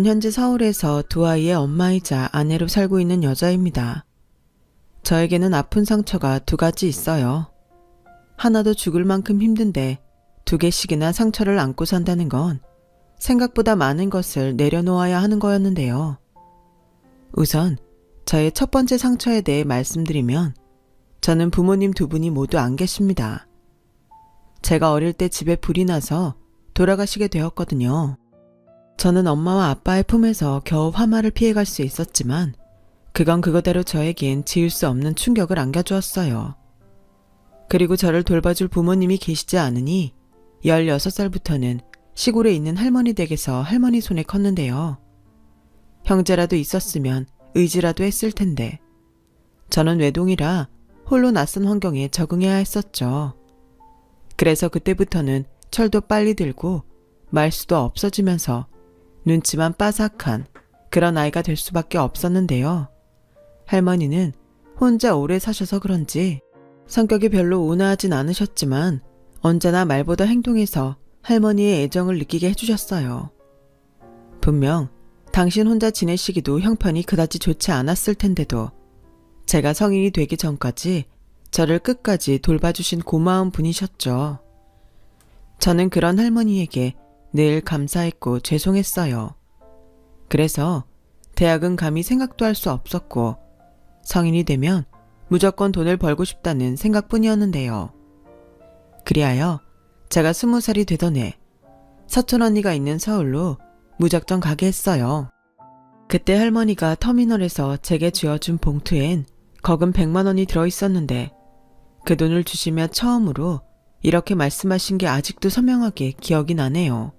현재 서울에서 두 아이의 엄마이자 아내로 살고 있는 여자입니다. 저에게는 아픈 상처가 두 가지 있어요. 하나도 죽을 만큼 힘든데 두 개씩이나 상처를 안고 산다는 건 생각보다 많은 것을 내려놓아야 하는 거였는데요. 우선 저의 첫 번째 상처에 대해 말씀드리면 저는 부모님 두 분이 모두 안 계십니다. 제가 어릴 때 집에 불이 나서 돌아가시게 되었거든요. 저는 엄마와 아빠의 품에서 겨우 화마를 피해갈 수 있었지만 그건 그거대로 저에겐 지울 수 없는 충격을 안겨주었어요. 그리고 저를 돌봐줄 부모님이 계시지 않으니 16살부터는 시골에 있는 할머니 댁에서 할머니 손에 컸는데요. 형제라도 있었으면 의지라도 했을 텐데 저는 외동이라 홀로 낯선 환경에 적응해야 했었죠. 그래서 그때부터는 철도 빨리 들고 말수도 없어지면서 눈치만 빠삭한 그런 아이가 될 수밖에 없었는데요. 할머니는 혼자 오래 사셔서 그런지 성격이 별로 온화하진 않으셨지만 언제나 말보다 행동에서 할머니의 애정을 느끼게 해주셨어요. 분명 당신 혼자 지내시기도 형편이 그다지 좋지 않았을 텐데도 제가 성인이 되기 전까지 저를 끝까지 돌봐주신 고마운 분이셨죠. 저는 그런 할머니에게 늘 감사했고 죄송했어요. 그래서 대학은 감히 생각도 할 수 없었고 성인이 되면 무조건 돈을 벌고 싶다는 생각뿐이었는데요. 그리하여 제가 20살이 되던 해 사촌 언니가 있는 서울로 무작정 가게 했어요. 그때 할머니가 터미널에서 제게 쥐어준 봉투엔 거금 100만 원이 들어있었는데 그 돈을 주시며 처음으로 이렇게 말씀하신 게 아직도 선명하게 기억이 나네요.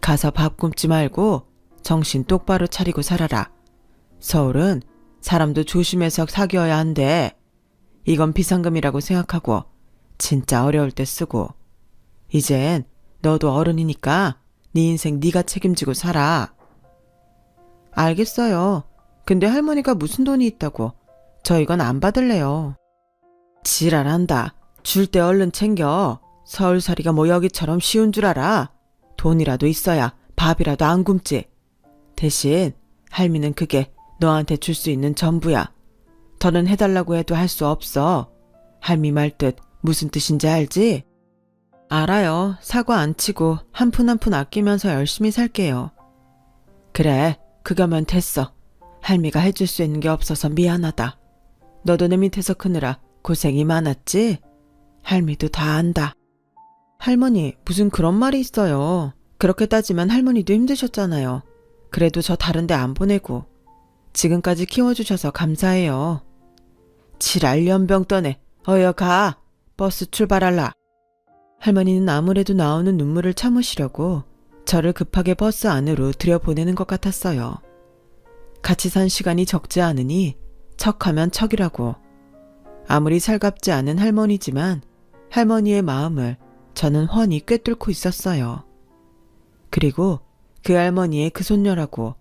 가서 밥 굶지 말고 정신 똑바로 차리고 살아라. 서울은 사람도 조심해서 사귀어야 한대. 이건 비상금이라고 생각하고 진짜 어려울 때 쓰고 이젠 너도 어른이니까 네 인생 네가 책임지고 살아. 알겠어요. 근데 할머니가 무슨 돈이 있다고 저 이건 안 받을래요. 지랄한다. 줄 때 얼른 챙겨. 서울살이가 뭐 여기처럼 쉬운 줄 알아. 돈이라도 있어야 밥이라도 안 굶지. 대신 할미는 그게 너한테 줄 수 있는 전부야. 더는 해달라고 해도 할 수 없어. 할미 말 뜻 무슨 뜻인지 알지? 알아요. 사고 안 치고 한 푼 한 푼 아끼면서 열심히 살게요. 그래, 그거면 됐어. 할미가 해줄 수 있는 게 없어서 미안하다. 너도 내 밑에서 크느라 고생이 많았지? 할미도 다 안다. 할머니, 무슨 그런 말이 있어요. 그렇게 따지면 할머니도 힘드셨잖아요. 그래도 저 다른 데 안 보내고 지금까지 키워주셔서 감사해요. 지랄 연병 떠네. 어여 가. 버스 출발할라. 할머니는 아무래도 나오는 눈물을 참으시려고 저를 급하게 버스 안으로 들여보내는 것 같았어요. 같이 산 시간이 적지 않으니 척하면 척이라고. 아무리 살갑지 않은 할머니지만 할머니의 마음을 저는 훤히 꿰뚫고 있었어요. 그리고 그 할머니의 그 손녀라고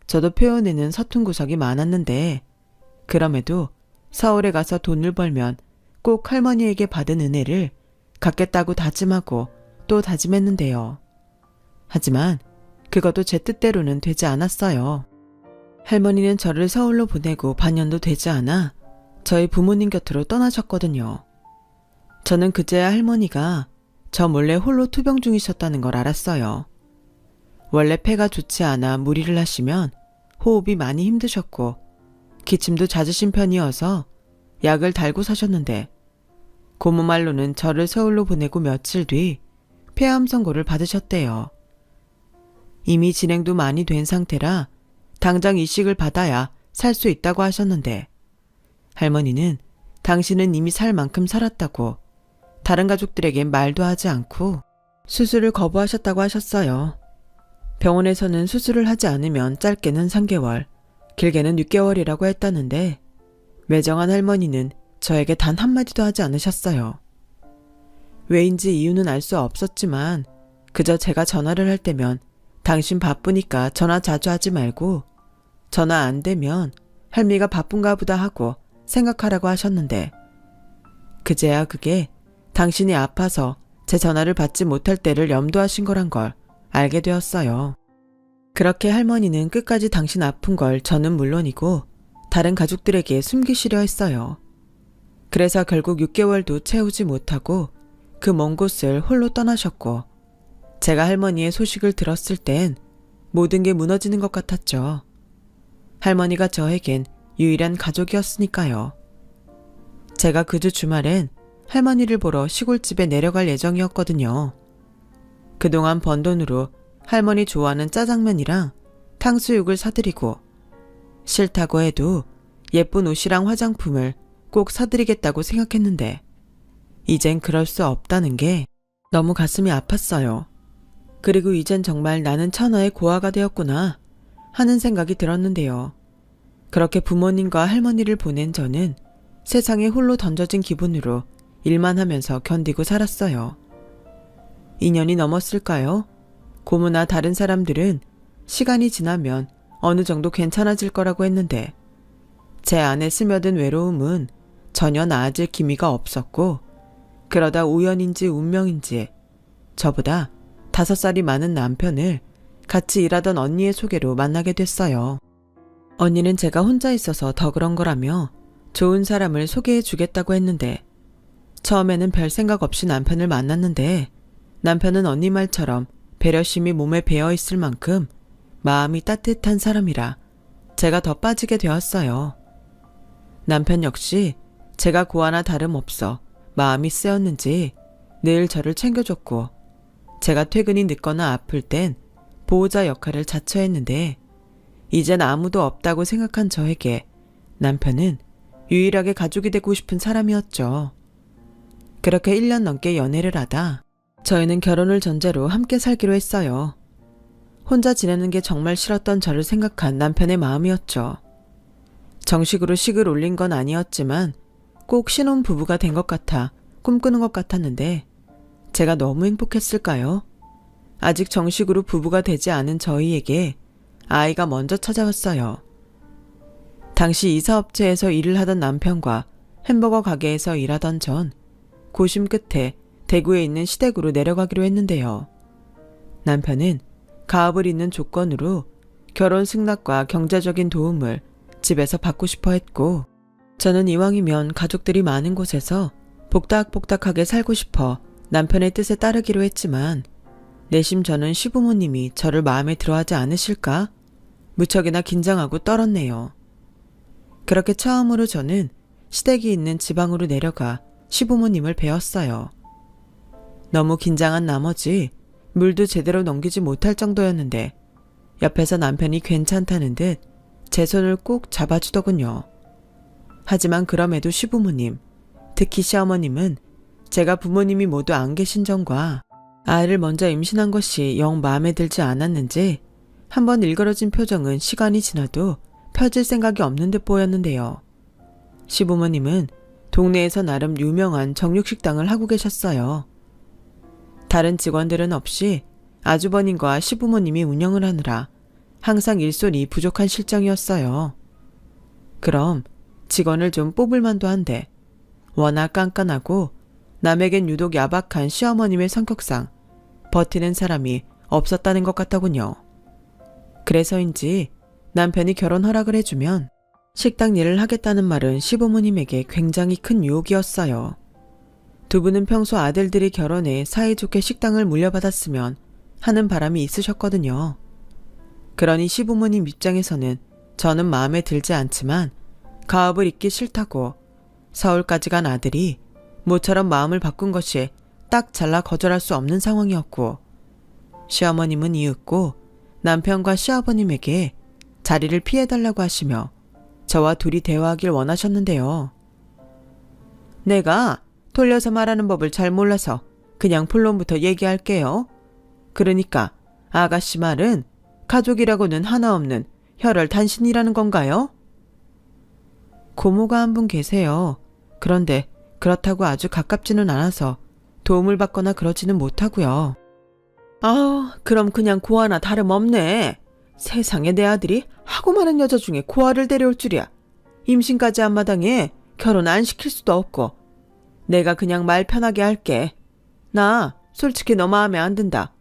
저도 표현에는 서툰 구석이 많았는데 그럼에도 서울에 가서 돈을 벌면 꼭 할머니에게 받은 은혜를 갚겠다고 다짐하고 또 다짐했는데요. 하지만 그것도 제 뜻대로는 되지 않았어요. 할머니는 저를 서울로 보내고 반년도 되지 않아 저희 부모님 곁으로 떠나셨거든요. 저는 그제야 할머니가 저 몰래 홀로 투병 중이셨다는 걸 알았어요. 원래 폐가 좋지 않아 무리를 하시면 호흡이 많이 힘드셨고 기침도 잦으신 편이어서 약을 달고 사셨는데 고모 말로는 저를 서울로 보내고 며칠 뒤 폐암 선고를 받으셨대요. 이미 진행도 많이 된 상태라 당장 이식을 받아야 살 수 있다고 하셨는데 할머니는 당신은 이미 살 만큼 살았다고 다른 가족들에겐 말도 하지 않고 수술을 거부하셨다고 하셨어요. 병원에서는 수술을 하지 않으면 짧게는 3개월, 길게는 6개월이라고 했다는데 매정한 할머니는 저에게 단 한마디도 하지 않으셨어요. 왜인지 이유는 알 수 없었지만 그저 제가 전화를 할 때면 당신 바쁘니까 전화 자주 하지 말고 전화 안 되면 할미가 바쁜가 보다 하고 생각하라고 하셨는데 그제야 그게 당신이 아파서 제 전화를 받지 못할 때를 염두하신 거란 걸 알게 되었어요. 그렇게 할머니는 끝까지 당신 아픈 걸 저는 물론이고 다른 가족들에게 숨기시려 했어요. 그래서 결국 6개월도 채우지 못하고 그 먼 곳을 홀로 떠나셨고 제가 할머니의 소식을 들었을 땐 모든 게 무너지는 것 같았죠. 할머니가 저에겐 유일한 가족이었으니까요. 제가 그 주 주말엔 할머니를 보러 시골집에 내려갈 예정이었거든요. 그동안 번 돈으로 할머니 좋아하는 짜장면이랑 탕수육을 사드리고 싫다고 해도 예쁜 옷이랑 화장품을 꼭 사드리겠다고 생각했는데 이젠 그럴 수 없다는 게 너무 가슴이 아팠어요. 그리고 이젠 정말 나는 천하의 고아가 되었구나 하는 생각이 들었는데요. 그렇게 부모님과 할머니를 보낸 저는 세상에 홀로 던져진 기분으로 일만 하면서 견디고 살았어요. 2년이 넘었을까요? 고모나 다른 사람들은 시간이 지나면 어느 정도 괜찮아질 거라고 했는데 제 안에 스며든 외로움은 전혀 나아질 기미가 없었고 그러다 우연인지 운명인지 저보다 5살이 많은 남편을 같이 일하던 언니의 소개로 만나게 됐어요. 언니는 제가 혼자 있어서 더 그런 거라며 좋은 사람을 소개해 주겠다고 했는데 처음에는 별 생각 없이 남편을 만났는데 남편은 언니 말처럼 배려심이 몸에 배어 있을 만큼 마음이 따뜻한 사람이라 제가 더 빠지게 되었어요. 남편 역시 제가 고아나 다름없어 마음이 쓰였는지 늘 저를 챙겨줬고 제가 퇴근이 늦거나 아플 땐 보호자 역할을 자처했는데 이젠 아무도 없다고 생각한 저에게 남편은 유일하게 가족이 되고 싶은 사람이었죠. 그렇게 1년 넘게 연애를 하다 저희는 결혼을 전제로 함께 살기로 했어요. 혼자 지내는 게 정말 싫었던 저를 생각한 남편의 마음이었죠. 정식으로 식을 올린 건 아니었지만 꼭 신혼 부부가 된 것 같아 꿈꾸는 것 같았는데 제가 너무 행복했을까요? 아직 정식으로 부부가 되지 않은 저희에게 아이가 먼저 찾아왔어요. 당시 이사업체에서 일을 하던 남편과 햄버거 가게에서 일하던 전 고심 끝에 대구에 있는 시댁으로 내려가기로 했는데요. 남편은 가업을 잇는 조건으로 결혼 승낙과 경제적인 도움을 집에서 받고 싶어 했고 저는 이왕이면 가족들이 많은 곳에서 복닥복닥하게 살고 싶어 남편의 뜻에 따르기로 했지만 내심 저는 시부모님이 저를 마음에 들어하지 않으실까? 무척이나 긴장하고 떨었네요. 그렇게 처음으로 저는 시댁이 있는 지방으로 내려가 시부모님을 뵈었어요. 너무 긴장한 나머지 물도 제대로 넘기지 못할 정도였는데 옆에서 남편이 괜찮다는 듯 제 손을 꼭 잡아주더군요. 하지만 그럼에도 시부모님, 특히 시어머님은 제가 부모님이 모두 안 계신 점과 아이를 먼저 임신한 것이 영 마음에 들지 않았는지 한번 일그러진 표정은 시간이 지나도 펴질 생각이 없는 듯 보였는데요. 시부모님은 동네에서 나름 유명한 정육식당을 하고 계셨어요. 다른 직원들은 없이 아주버님과 시부모님이 운영을 하느라 항상 일손이 부족한 실정이었어요. 그럼 직원을 좀 뽑을 만도 한데 워낙 깐깐하고 남에겐 유독 야박한 시어머님의 성격상 버티는 사람이 없었다는 것 같더군요. 그래서인지 남편이 결혼 허락을 해주면 식당 일을 하겠다는 말은 시부모님에게 굉장히 큰 유혹이었어요. 두 분은 평소 아들들이 결혼해 사이좋게 식당을 물려받았으면 하는 바람이 있으셨거든요. 그러니 시부모님 입장에서는 저는 마음에 들지 않지만 가업을 잇기 싫다고 서울까지 간 아들이 모처럼 마음을 바꾼 것이 딱 잘라 거절할 수 없는 상황이었고 시어머님은 이윽고 남편과 시아버님에게 자리를 피해달라고 하시며 저와 둘이 대화하길 원하셨는데요. 내가 돌려서 말하는 법을 잘 몰라서 그냥 본론부터 얘기할게요. 그러니까 아가씨 말은 가족이라고는 하나 없는 혈혈 단신이라는 건가요? 고모가 한 분 계세요. 그런데 그렇다고 아주 가깝지는 않아서 도움을 받거나 그러지는 못하고요. 아, 그럼 그냥 고아나 다름없네. 세상에 내 아들이 하고 많은 여자 중에 고아를 데려올 줄이야. 임신까지 한 마당에 결혼 안 시킬 수도 없고. 내가 그냥 말 편하게 할게. 나 솔직히 너 마음에 안 든다.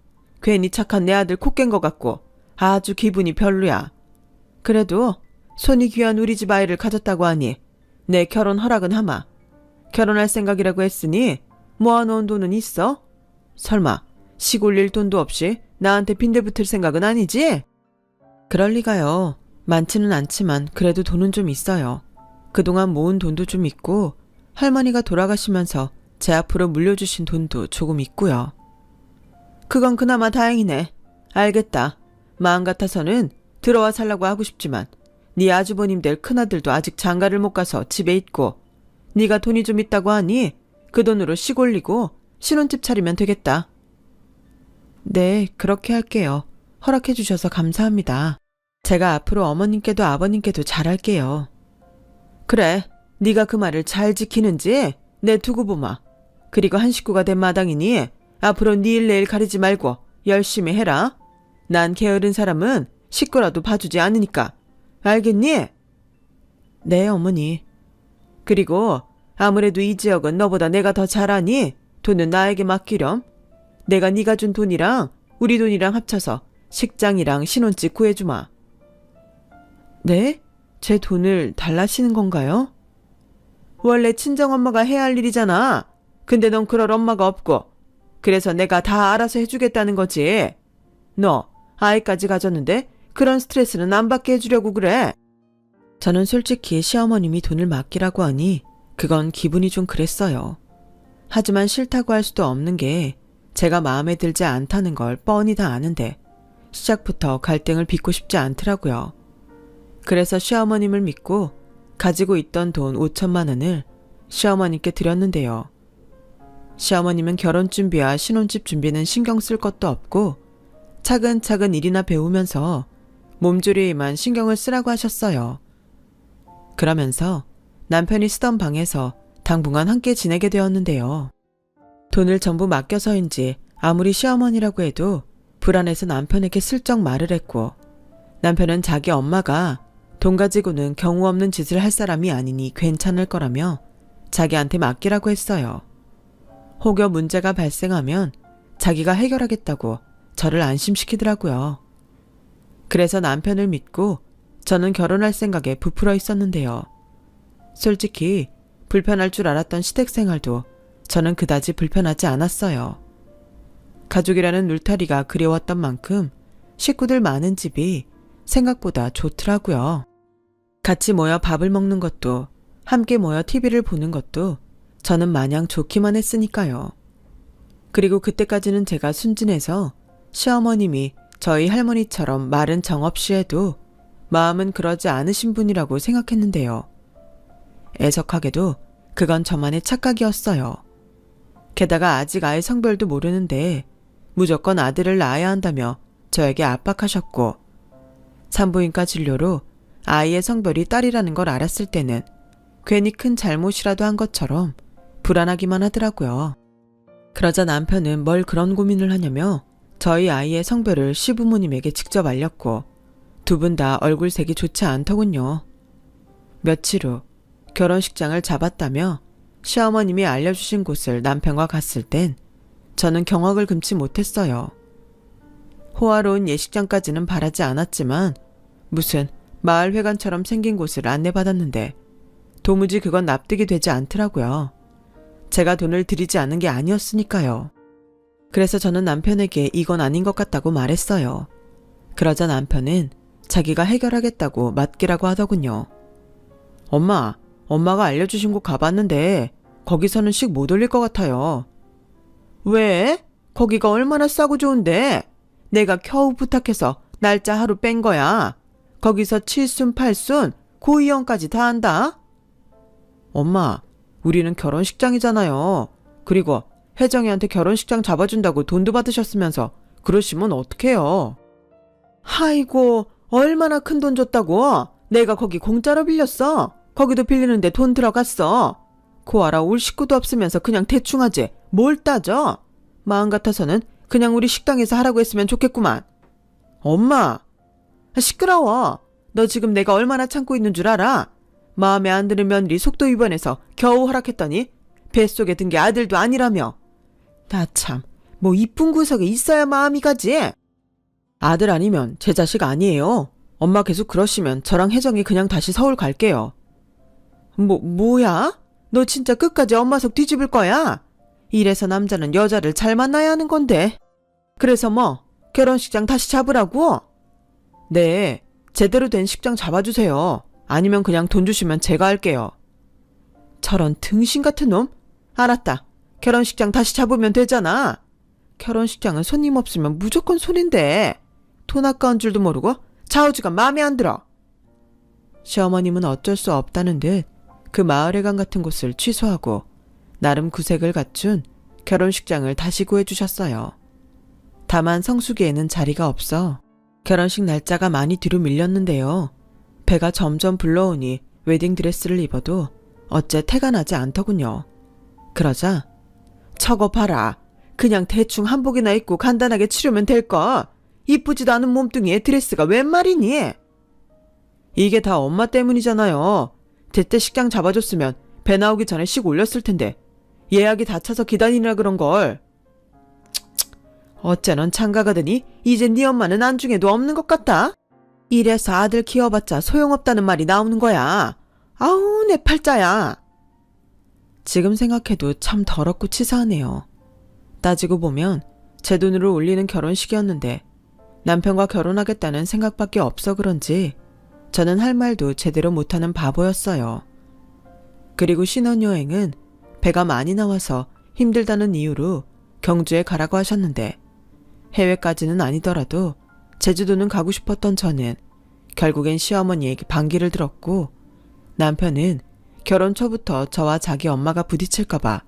괜히 착한 내 아들 코 깬 것 같고 아주 기분이 별로야. 그래도 손이 귀한 우리 집 아이를 가졌다고 하니 내 결혼 허락은 하마. 결혼할 생각이라고 했으니 모아놓은 돈은 있어? 설마 시골 일 돈도 없이 나한테 빈대 붙을 생각은 아니지? 그럴 리가요. 많지는 않지만 그래도 돈은 좀 있어요. 그동안 모은 돈도 좀 있고 할머니가 돌아가시면서 제 앞으로 물려주신 돈도 조금 있고요. 그건 그나마 다행이네. 알겠다. 마음 같아서는 들어와 살라고 하고 싶지만 네 아주버님들 큰아들도 아직 장가를 못 가서 집에 있고 네가 돈이 좀 있다고 하니 그 돈으로 시골리고 신혼집 차리면 되겠다. 네, 그렇게 할게요. 허락해 주셔서 감사합니다. 제가 앞으로 어머님께도 아버님께도 잘할게요. 그래, 네가 그 말을 잘 지키는지 내 두고 보마. 그리고 한 식구가 된 마당이니 앞으로 네 일 내일 가리지 말고 열심히 해라. 난 게으른 사람은 식구라도 봐주지 않으니까. 알겠니? 네, 어머니. 그리고 아무래도 이 지역은 너보다 내가 더 잘하니 돈은 나에게 맡기렴. 내가 네가 준 돈이랑 우리 돈이랑 합쳐서 식장이랑 신혼집 구해주마. 네? 제 돈을 달라시는 건가요? 원래 친정엄마가 해야 할 일이잖아. 근데 넌 그럴 엄마가 없고 그래서 내가 다 알아서 해주겠다는 거지. 너 아이까지 가졌는데 그런 스트레스는 안 받게 해주려고 그래. 저는 솔직히 시어머님이 돈을 맡기라고 하니 그건 기분이 좀 그랬어요. 하지만 싫다고 할 수도 없는 게 제가 마음에 들지 않다는 걸 뻔히 다 아는데 시작부터 갈등을 빚고 싶지 않더라고요. 그래서 시어머님을 믿고 가지고 있던 돈 5천만 원을 시어머님께 드렸는데요. 시어머님은 결혼 준비와 신혼집 준비는 신경 쓸 것도 없고 차근차근 일이나 배우면서 몸조리에만 신경을 쓰라고 하셨어요. 그러면서 남편이 쓰던 방에서 당분간 함께 지내게 되었는데요. 돈을 전부 맡겨서인지 아무리 시어머니라고 해도 불안해서 남편에게 슬쩍 말을 했고 남편은 자기 엄마가 돈 가지고는 경우 없는 짓을 할 사람이 아니니 괜찮을 거라며 자기한테 맡기라고 했어요. 혹여 문제가 발생하면 자기가 해결하겠다고 저를 안심시키더라고요. 그래서 남편을 믿고 저는 결혼할 생각에 부풀어 있었는데요. 솔직히 불편할 줄 알았던 시댁생활도 저는 그다지 불편하지 않았어요. 가족이라는 울타리가 그리웠던 만큼 식구들 많은 집이 생각보다 좋더라고요. 같이 모여 밥을 먹는 것도 함께 모여 TV를 보는 것도 저는 마냥 좋기만 했으니까요. 그리고 그때까지는 제가 순진해서 시어머님이 저희 할머니처럼 말은 정없이 해도 마음은 그러지 않으신 분이라고 생각했는데요. 애석하게도 그건 저만의 착각이었어요. 게다가 아직 아이 성별도 모르는데 무조건 아들을 낳아야 한다며 저에게 압박하셨고 산부인과 진료로 아이의 성별이 딸이라는 걸 알았을 때는 괜히 큰 잘못이라도 한 것처럼 불안하기만 하더라고요. 그러자 남편은 뭘 그런 고민을 하냐며 저희 아이의 성별을 시부모님에게 직접 알렸고 두 분 다 얼굴색이 좋지 않더군요. 며칠 후 결혼식장을 잡았다며 시어머님이 알려주신 곳을 남편과 갔을 땐 저는 경악을 금치 못했어요. 호화로운 예식장까지는 바라지 않았지만 무슨 마을회관처럼 생긴 곳을 안내받았는데 도무지 그건 납득이 되지 않더라고요. 제가 돈을 들이지 않은 게 아니었으니까요. 그래서 저는 남편에게 이건 아닌 것 같다고 말했어요. 그러자 남편은 자기가 해결하겠다고 맡기라고 하더군요. 엄마가 알려주신 곳 가봤는데 거기서는 식 못 올릴 것 같아요. 왜? 거기가 얼마나 싸고 좋은데? 내가 겨우 부탁해서 날짜 하루 뺀 거야. 거기서 7순, 8순, 고이연까지 다 한다. 엄마, 우리는 결혼식장이잖아요. 그리고 혜정이한테 결혼식장 잡아준다고 돈도 받으셨으면서 그러시면 어떡해요. 아이고, 얼마나 큰 돈 줬다고. 내가 거기 공짜로 빌렸어. 거기도 빌리는데 돈 들어갔어. 고아라 올 식구도 없으면서 그냥 대충 하지. 뭘 따져? 마음 같아서는 그냥 우리 식당에서 하라고 했으면 좋겠구만. 엄마, 시끄러워. 너 지금 내가 얼마나 참고 있는 줄 알아? 마음에 안 드는 며느리 속도 위반해서 겨우 허락했더니 뱃속에 든 게 아들도 아니라며. 나 참, 뭐 이쁜 구석에 있어야 마음이 가지. 아들 아니면 제 자식 아니에요. 엄마 계속 그러시면 저랑 혜정이 그냥 다시 서울 갈게요. 뭐야? 너 진짜 끝까지 엄마 속 뒤집을 거야? 이래서 남자는 여자를 잘 만나야 하는 건데. 그래서 뭐 결혼식장 다시 잡으라고? 네, 제대로 된 식장 잡아주세요. 아니면 그냥 돈 주시면 제가 할게요. 저런 등신 같은 놈? 알았다. 결혼식장 다시 잡으면 되잖아. 결혼식장은 손님 없으면 무조건 손인데 돈 아까운 줄도 모르고 좌우지가 마음에 안 들어. 시어머님은 어쩔 수 없다는 듯 그 마을회관 같은 곳을 취소하고 나름 구색을 갖춘 결혼식장을 다시 구해주셨어요. 다만 성수기에는 자리가 없어 결혼식 날짜가 많이 뒤로 밀렸는데요. 배가 점점 불러오니 웨딩드레스를 입어도 어째 태가 나지 않더군요. 그러자 저거 봐라. 그냥 대충 한복이나 입고 간단하게 치르면 될거. 이쁘지도 않은 몸뚱이에 드레스가 웬 말이니? 이게 다 엄마 때문이잖아요. 제때 식장 잡아줬으면 배 나오기 전에 식 올렸을 텐데 예약이 다 차서 기다리라 그런걸. 어째 넌 장가가더니 이제 네 엄마는 안중에도 없는 것 같다. 이래서 아들 키워봤자 소용없다는 말이 나오는 거야. 아우 내 팔자야. 지금 생각해도 참 더럽고 치사하네요. 따지고 보면 제 돈으로 올리는 결혼식이었는데 남편과 결혼하겠다는 생각밖에 없어 그런지 저는 할 말도 제대로 못하는 바보였어요. 그리고 신혼여행은 배가 많이 나와서 힘들다는 이유로 경주에 가라고 하셨는데 해외까지는 아니더라도 제주도는 가고 싶었던 저는 결국엔 시어머니에게 반기를 들었고 남편은 결혼 초부터 저와 자기 엄마가 부딪힐까봐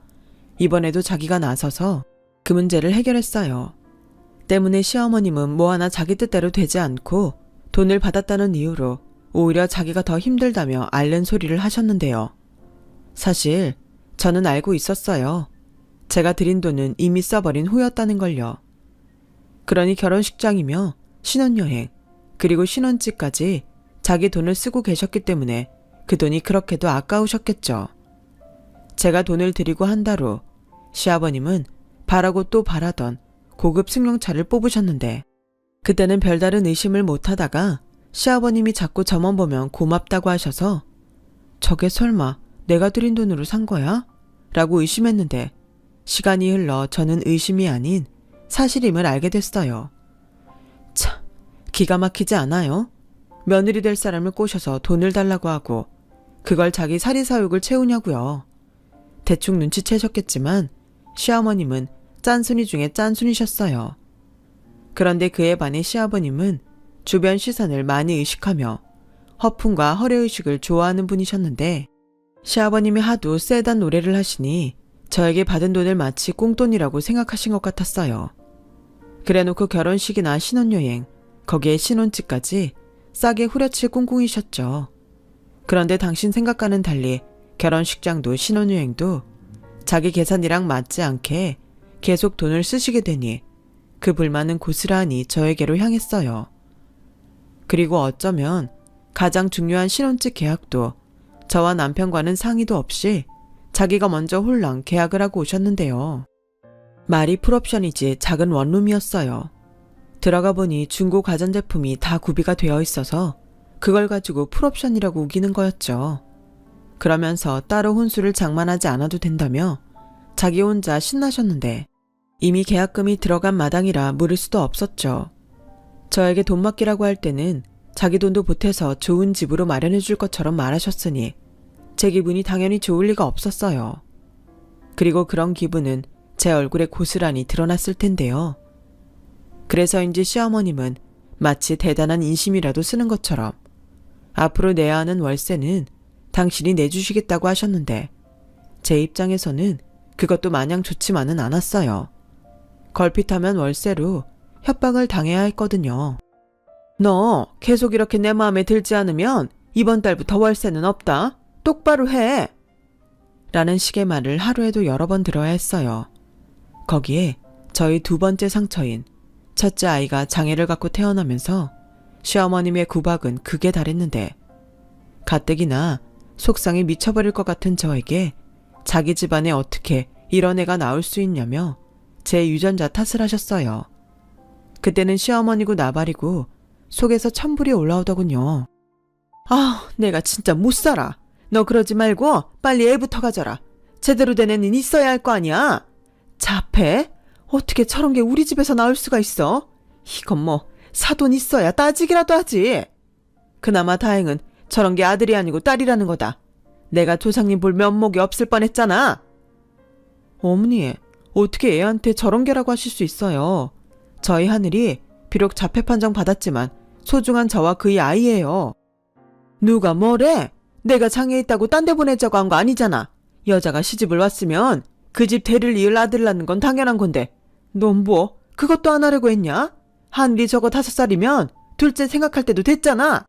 이번에도 자기가 나서서 그 문제를 해결했어요. 때문에 시어머님은 뭐 하나 자기 뜻대로 되지 않고 돈을 받았다는 이유로 오히려 자기가 더 힘들다며 앓는 소리를 하셨는데요. 사실 저는 알고 있었어요. 제가 드린 돈은 이미 써버린 후였다는 걸요. 그러니 결혼식장이며 신혼여행 그리고 신혼집까지 자기 돈을 쓰고 계셨기 때문에 그 돈이 그렇게도 아까우셨겠죠. 제가 돈을 드리고 한 달 후 시아버님은 바라고 또 바라던 고급 승용차를 뽑으셨는데 그때는 별다른 의심을 못하다가 시아버님이 자꾸 저만 보면 고맙다고 하셔서 저게 설마 내가 드린 돈으로 산 거야? 라고 의심했는데 시간이 흘러 저는 의심이 아닌 사실임을 알게 됐어요. 참, 기가 막히지 않아요? 며느리 될 사람을 꼬셔서 돈을 달라고 하고 그걸 자기 사리사욕을 채우냐고요. 대충 눈치채셨겠지만 시어머님은 짠순이 중에 짠순이셨어요. 그런데 그에 반해 시아버님은 주변 시선을 많이 의식하며 허풍과 허례의식을 좋아하는 분이셨는데 시아버님이 하도 세단 노래를 하시니 저에게 받은 돈을 마치 꽁돈이라고 생각하신 것 같았어요. 그래놓고 결혼식이나 신혼여행, 거기에 신혼집까지 싸게 후려칠 꿍꿍이셨죠. 그런데 당신 생각과는 달리 결혼식장도 신혼여행도 자기 계산이랑 맞지 않게 계속 돈을 쓰시게 되니 그 불만은 고스란히 저에게로 향했어요. 그리고 어쩌면 가장 중요한 신혼집 계약도 저와 남편과는 상의도 없이 자기가 먼저 홀랑 계약을 하고 오셨는데요. 말이 풀옵션이지 작은 원룸이었어요. 들어가 보니 중고 가전제품이 다 구비가 되어 있어서 그걸 가지고 풀옵션이라고 우기는 거였죠. 그러면서 따로 혼수를 장만하지 않아도 된다며 자기 혼자 신나셨는데 이미 계약금이 들어간 마당이라 물을 수도 없었죠. 저에게 돈 맡기라고 할 때는 자기 돈도 보태서 좋은 집으로 마련해 줄 것처럼 말하셨으니 제 기분이 당연히 좋을 리가 없었어요. 그리고 그런 기분은 제 얼굴에 고스란히 드러났을 텐데요. 그래서인지 시어머님은 마치 대단한 인심이라도 쓰는 것처럼 앞으로 내야 하는 월세는 당신이 내주시겠다고 하셨는데 제 입장에서는 그것도 마냥 좋지만은 않았어요. 걸핏하면 월세로 협박을 당해야 했거든요. 너 계속 이렇게 내 마음에 들지 않으면 이번 달부터 월세는 없다. 똑바로 해. 라는 식의 말을 하루에도 여러 번 들어야 했어요. 거기에 저희 두 번째 상처인 첫째 아이가 장애를 갖고 태어나면서 시어머님의 구박은 극에 달했는데 가뜩이나 속상해 미쳐버릴 것 같은 저에게 자기 집안에 어떻게 이런 애가 나올 수 있냐며 제 유전자 탓을 하셨어요. 그때는 시어머니고 나발이고 속에서 천불이 올라오더군요. 아, 내가 진짜 못 살아. 너 그러지 말고 빨리 애부터 가져라. 제대로 된 애는 있어야 할 거 아니야. 자폐? 어떻게 저런 게 우리 집에서 나올 수가 있어? 이건 뭐 사돈 있어야 따지기라도 하지. 그나마 다행은 저런 게 아들이 아니고 딸이라는 거다. 내가 조상님 볼 면목이 없을 뻔했잖아. 어머니, 어떻게 애한테 저런 게라고 하실 수 있어요. 저희 하늘이 비록 자폐 판정 받았지만 소중한 저와 그의 아이예요. 누가 뭐래? 내가 장애 있다고 딴 데 보내자고 한 거 아니잖아. 여자가 시집을 왔으면 그 집 대를 이을 아들 낳는 건 당연한 건데 넌 뭐 그것도 안 하려고 했냐? 하늘이 저거 5살이면 둘째 생각할 때도 됐잖아.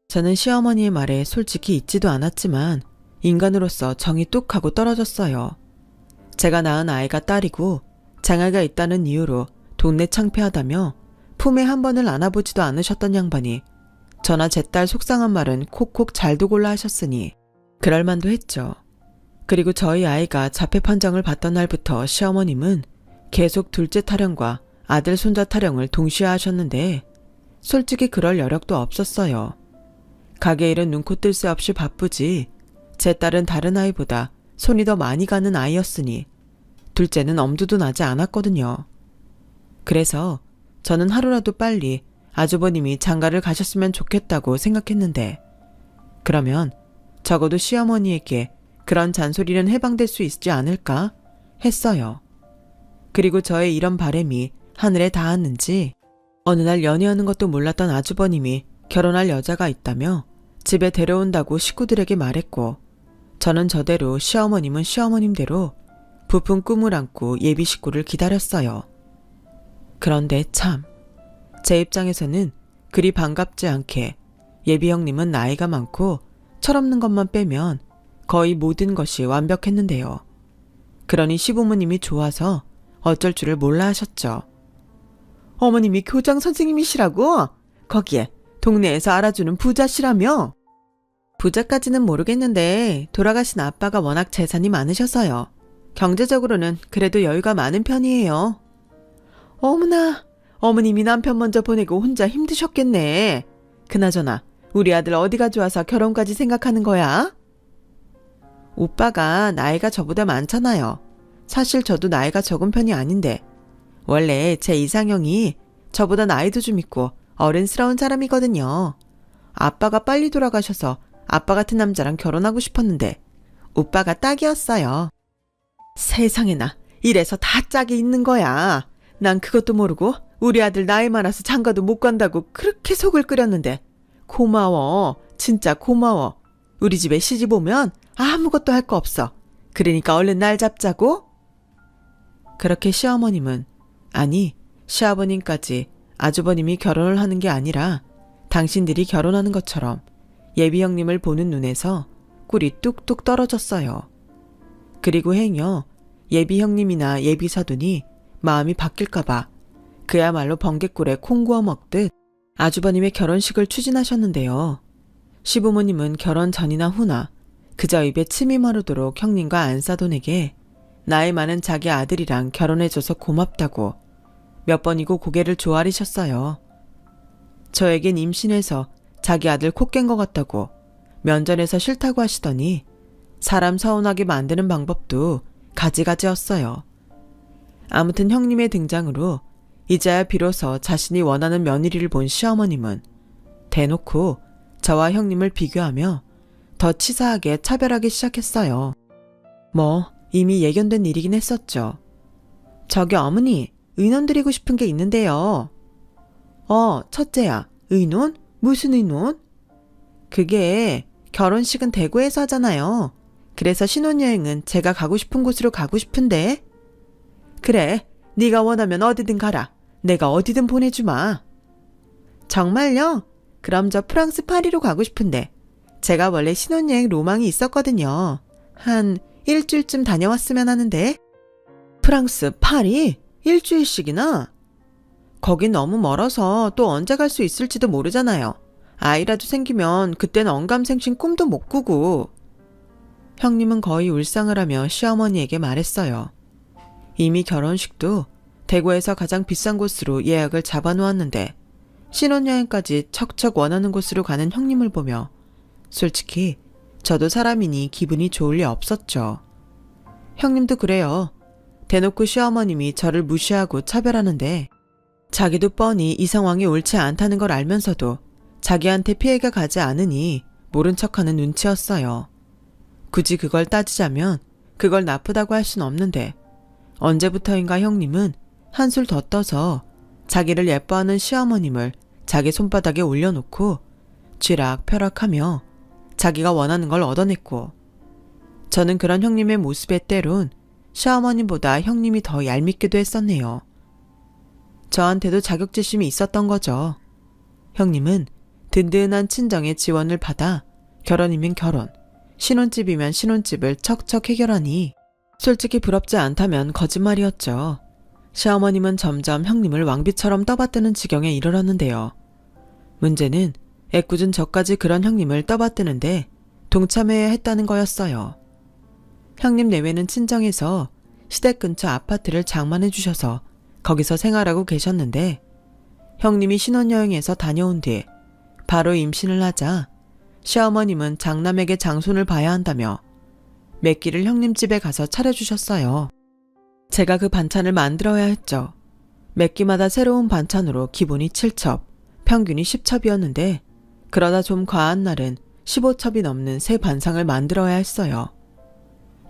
저는 시어머니의 말에 솔직히 잊지도 않았지만 인간으로서 정이 뚝 하고 떨어졌어요. 제가 낳은 아이가 딸이고 장애가 있다는 이유로 동네 창피하다며 품에 한 번을 안아보지도 않으셨던 양반이 저나 제 딸 속상한 말은 콕콕 잘도 골라 하셨으니 그럴 만도 했죠. 그리고 저희 아이가 자폐 판정을 받던 날부터 시어머님은 계속 둘째 타령과 아들 손자 타령을 동시에 하셨는데 솔직히 그럴 여력도 없었어요. 가게 일은 눈코 뜰 새 없이 바쁘지 제 딸은 다른 아이보다 손이 더 많이 가는 아이였으니 둘째는 엄두도 나지 않았거든요. 그래서 저는 하루라도 빨리 아주버님이 장가를 가셨으면 좋겠다고 생각했는데 그러면 적어도 시어머니에게 그런 잔소리는 해방될 수 있지 않을까 했어요. 그리고 저의 이런 바람이 하늘에 닿았는지 어느 날 연애하는 것도 몰랐던 아주버님이 결혼할 여자가 있다며 집에 데려온다고 식구들에게 말했고 저는 저대로 시어머님은 시어머님대로 부푼 꿈을 안고 예비 식구를 기다렸어요. 그런데 참, 제 입장에서는 그리 반갑지 않게 예비 형님은 나이가 많고 철없는 것만 빼면 거의 모든 것이 완벽했는데요. 그러니 시부모님이 좋아서 어쩔 줄을 몰라 하셨죠. 어머님이 교장 선생님이시라고? 거기에 동네에서 알아주는 부자시라며? 부자까지는 모르겠는데 돌아가신 아빠가 워낙 재산이 많으셔서요. 경제적으로는 그래도 여유가 많은 편이에요. 어머나, 어머님이 남편 먼저 보내고 혼자 힘드셨겠네. 그나저나 우리 아들 어디가 좋아서 결혼까지 생각하는 거야? 오빠가 나이가 저보다 많잖아요. 사실 저도 나이가 적은 편이 아닌데 원래 제 이상형이 저보다 나이도 좀 있고 어른스러운 사람이거든요. 아빠가 빨리 돌아가셔서 아빠 같은 남자랑 결혼하고 싶었는데 오빠가 딱이었어요. 세상에나 이래서 다 짝이 있는 거야. 난 그것도 모르고 우리 아들 나이 많아서 장가도 못 간다고 그렇게 속을 끓였는데 고마워. 진짜 고마워. 우리 집에 시집 오면 아무것도 할 거 없어. 그러니까 얼른 날 잡자고. 그렇게 시어머님은 아니 시아버님까지 아주버님이 결혼을 하는 게 아니라 당신들이 결혼하는 것처럼 예비 형님을 보는 눈에서 꿀이 뚝뚝 떨어졌어요. 그리고 행여 예비 형님이나 예비 사돈이 마음이 바뀔까봐 그야말로 번갯꿀에 콩 구워 먹듯 아주버님의 결혼식을 추진하셨는데요. 시부모님은 결혼 전이나 후나 그저 입에 침이 마르도록 형님과 안사돈에게 나이 많은 자기 아들이랑 결혼해줘서 고맙다고 몇 번이고 고개를 조아리셨어요. 저에겐 임신해서 자기 아들 코 깬 것 같다고 면전에서 싫다고 하시더니 사람 서운하게 만드는 방법도 가지가지였어요. 아무튼 형님의 등장으로 이제야 비로소 자신이 원하는 며느리를 본 시어머님은 대놓고 저와 형님을 비교하며 더 치사하게 차별하기 시작했어요. 뭐 이미 예견된 일이긴 했었죠. 저기 어머니, 의논 드리고 싶은 게 있는데요. 첫째야, 의논? 무슨 의논? 그게 결혼식은 대구에서 하잖아요. 그래서 신혼여행은 제가 가고 싶은 곳으로 가고 싶은데. 그래, 네가 원하면 어디든 가라. 내가 어디든 보내주마. 정말요? 그럼 저 프랑스 파리로 가고 싶은데 제가 원래 신혼여행 로망이 있었거든요. 한 일주일쯤 다녀왔으면 하는데. 프랑스 파리? 일주일씩이나? 거긴 너무 멀어서 또 언제 갈 수 있을지도 모르잖아요. 아이라도 생기면 그땐 언감생심 꿈도 못 꾸고. 형님은 거의 울상을 하며 시어머니에게 말했어요. 이미 결혼식도 대구에서 가장 비싼 곳으로 예약을 잡아놓았는데 신혼여행까지 척척 원하는 곳으로 가는 형님을 보며 솔직히 저도 사람이니 기분이 좋을 리 없었죠. 형님도 그래요. 대놓고 시어머님이 저를 무시하고 차별하는데 자기도 뻔히 이 상황이 옳지 않다는 걸 알면서도 자기한테 피해가 가지 않으니 모른 척하는 눈치였어요. 굳이 그걸 따지자면 그걸 나쁘다고 할 순 없는데 언제부터인가 형님은 한술 더 떠서 자기를 예뻐하는 시어머님을 자기 손바닥에 올려놓고 쥐락펴락하며 자기가 원하는 걸 얻어냈고 저는 그런 형님의 모습에 때론 시어머님보다 형님이 더 얄밉기도 했었네요. 저한테도 자격지심이 있었던 거죠. 형님은 든든한 친정의 지원을 받아 결혼이면 결혼, 신혼집이면 신혼집을 척척 해결하니 솔직히 부럽지 않다면 거짓말이었죠. 시어머님은 점점 형님을 왕비처럼 떠받드는 지경에 이르렀는데요. 문제는 애꿎은 저까지 그런 형님을 떠받드는데 동참해야 했다는 거였어요. 형님 내외는 친정에서 시댁 근처 아파트를 장만해 주셔서 거기서 생활하고 계셨는데 형님이 신혼여행에서 다녀온 뒤 바로 임신을 하자 시어머님은 장남에게 장손을 봐야 한다며 몇 끼를 형님 집에 가서 차려주셨어요. 제가 그 반찬을 만들어야 했죠. 몇 끼마다 새로운 반찬으로 기본이 7첩, 평균이 10첩이었는데 그러다 좀 과한 날은 15첩이 넘는 새 반상을 만들어야 했어요.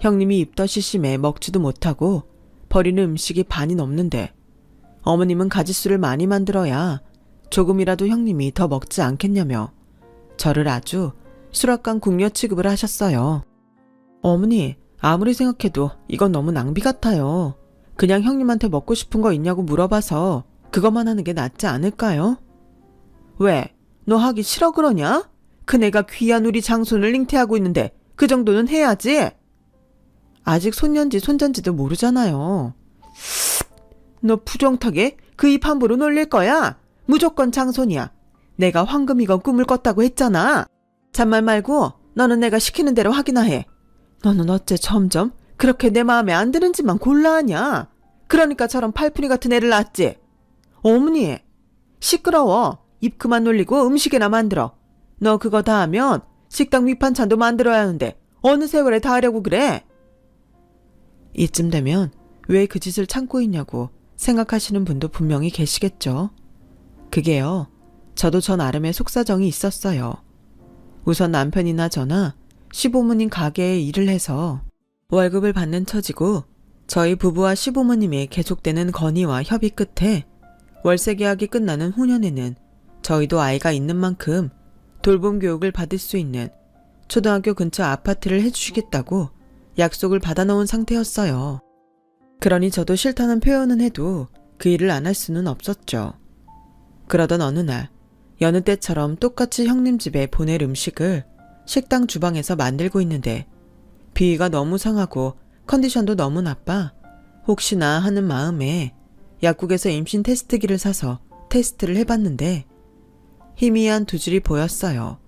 형님이 입덧이 심해 먹지도 못하고 버리는 음식이 반이 넘는데 어머님은 가짓수를 많이 만들어야 조금이라도 형님이 더 먹지 않겠냐며 저를 아주 수락관 궁녀 취급을 하셨어요. 어머니, 아무리 생각해도 이건 너무 낭비 같아요. 그냥 형님한테 먹고 싶은 거 있냐고 물어봐서 그것만 하는 게 낫지 않을까요? 왜? 너 하기 싫어 그러냐? 그네가 귀한 우리 장손을 잉태하고 있는데 그 정도는 해야지. 아직 손년지 손전지도 모르잖아요. 너 부정타게 그 입 함부로 놀릴 거야? 무조건 장손이야. 내가 황금이건 꿈을 꿨다고 했잖아. 잔말 말고 너는 내가 시키는 대로 하기나 해. 너는 어째 점점 그렇게 내 마음에 안 드는 짓만 골라 하냐? 그러니까 저런 팔푼이 같은 애를 낳았지. 어머니, 시끄러워. 입 그만 놀리고 음식이나 만들어. 너 그거 다 하면 식당 밑반찬도 만들어야 하는데 어느 세월에 다 하려고 그래? 이쯤 되면 왜 그 짓을 참고 있냐고 생각하시는 분도 분명히 계시겠죠. 그게요, 저도 저 나름의 속사정이 있었어요. 우선 남편이나 저나 시부모님 가게에 일을 해서 월급을 받는 처지고 저희 부부와 시부모님의 계속되는 건의와 협의 끝에 월세 계약이 끝나는 후년에는 저희도 아이가 있는 만큼 돌봄 교육을 받을 수 있는 초등학교 근처 아파트를 해주시겠다고 약속을 받아놓은 상태였어요. 그러니 저도 싫다는 표현은 해도 그 일을 안 할 수는 없었죠. 그러던 어느 날 여느 때처럼 똑같이 형님 집에 보낼 음식을 식당 주방에서 만들고 있는데 비위가 너무 상하고 컨디션도 너무 나빠 혹시나 하는 마음에 약국에서 임신 테스트기를 사서 테스트를 해봤는데 희미한 두 줄이 보였어요.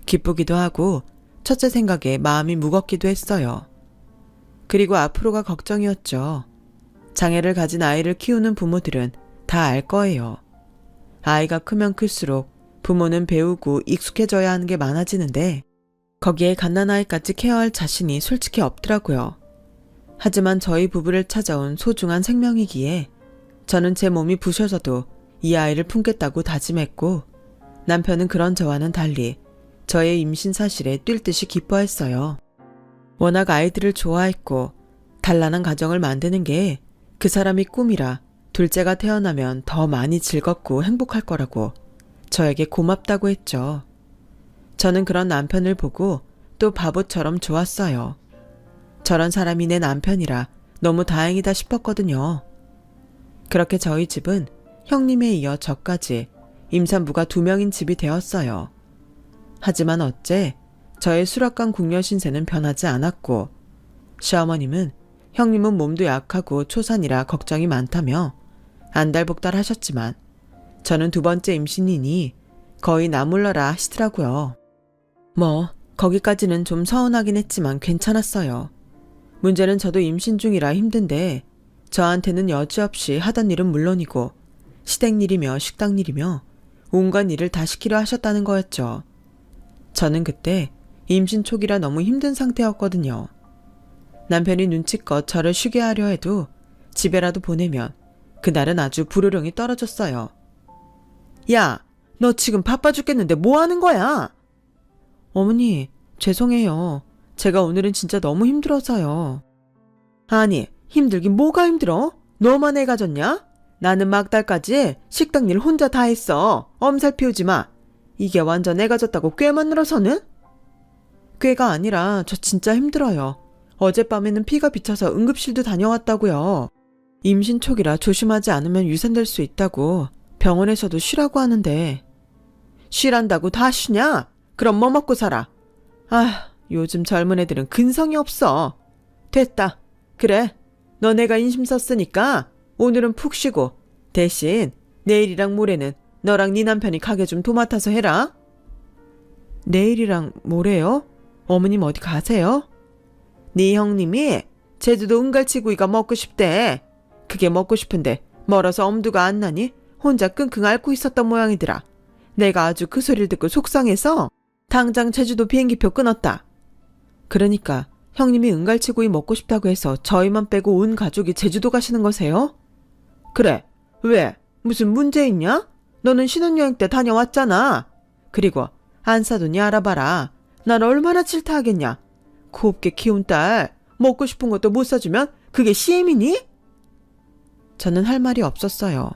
기쁘기도 하고 첫째 생각에 마음이 무겁기도 했어요. 그리고 앞으로가 걱정이었죠. 장애를 가진 아이를 키우는 부모들은 다 알 거예요. 아이가 크면 클수록 부모는 배우고 익숙해져야 하는 게 많아지는데 거기에 갓난아이까지 케어할 자신이 솔직히 없더라고요. 하지만 저희 부부를 찾아온 소중한 생명이기에 저는 제 몸이 부셔져도 이 아이를 품겠다고 다짐했고 남편은 그런 저와는 달리 저의 임신 사실에 뛸 듯이 기뻐했어요. 워낙 아이들을 좋아했고 단란한 가정을 만드는 게 그 사람이 꿈이라 둘째가 태어나면 더 많이 즐겁고 행복할 거라고 저에게 고맙다고 했죠. 저는 그런 남편을 보고 또 바보처럼 좋았어요. 저런 사람이 내 남편이라 너무 다행이다 싶었거든요. 그렇게 저희 집은 형님에 이어 저까지 임산부가 2명인 집이 되었어요. 하지만 어째 저의 수락관 궁녀 신세는 변하지 않았고 시어머님은 형님은 몸도 약하고 초산이라 걱정이 많다며 안달복달 하셨지만 저는 2번째 임신이니 거의 나몰라라 하시더라고요. 뭐 거기까지는 좀 서운하긴 했지만 괜찮았어요. 문제는 저도 임신 중이라 힘든데 저한테는 여지없이 하던 일은 물론이고 시댁 일이며 식당 일이며 온갖 일을 다 시키려 하셨다는 거였죠. 저는 그때 임신 초기라 너무 힘든 상태였거든요. 남편이 눈치껏 저를 쉬게 하려 해도 집에라도 보내면 그날은 아주 불호령이 떨어졌어요. 야, 너 지금 바빠 죽겠는데 뭐 하는 거야? 어머니, 죄송해요. 제가 오늘은 진짜 너무 힘들어서요. 아니, 힘들긴 뭐가 힘들어? 너만 애 가졌냐? 나는 막달까지 식당 일 혼자 다 했어. 엄살 피우지 마. 이게 완전 애 가졌다고 꾀만 늘어서는? 꾀가 아니라 저 진짜 힘들어요. 어젯밤에는 피가 비쳐서 응급실도 다녀왔다고요. 임신 초기라 조심하지 않으면 유산될 수 있다고 병원에서도 쉬라고 하는데. 쉬란다고 다 쉬냐? 그럼 뭐 먹고 살아? 아, 요즘 젊은 애들은 근성이 없어. 됐다. 그래, 너네가 인심 썼으니까 오늘은 푹 쉬고 대신 내일이랑 모레는 너랑 네 남편이 가게 좀 도맡아서 해라. 내일이랑 모레요? 어머님 어디 가세요? 네 형님이 제주도 은갈치구이가 먹고 싶대. 그게 먹고 싶은데 멀어서 엄두가 안 나니 혼자 끙끙 앓고 있었던 모양이더라. 내가 아주 그 소리를 듣고 속상해서 당장 제주도 비행기표 끊었다. 그러니까 형님이 은갈치구이 먹고 싶다고 해서 저희만 빼고 온 가족이 제주도 가시는 거세요? 그래. 왜? 무슨 문제 있냐? 너는 신혼여행 때 다녀왔잖아. 그리고 안 사돈이 알아봐라. 날 얼마나 질타하겠냐. 곱게 키운 딸 먹고 싶은 것도 못 사주면 그게 시엠이니? 저는 할 말이 없었어요.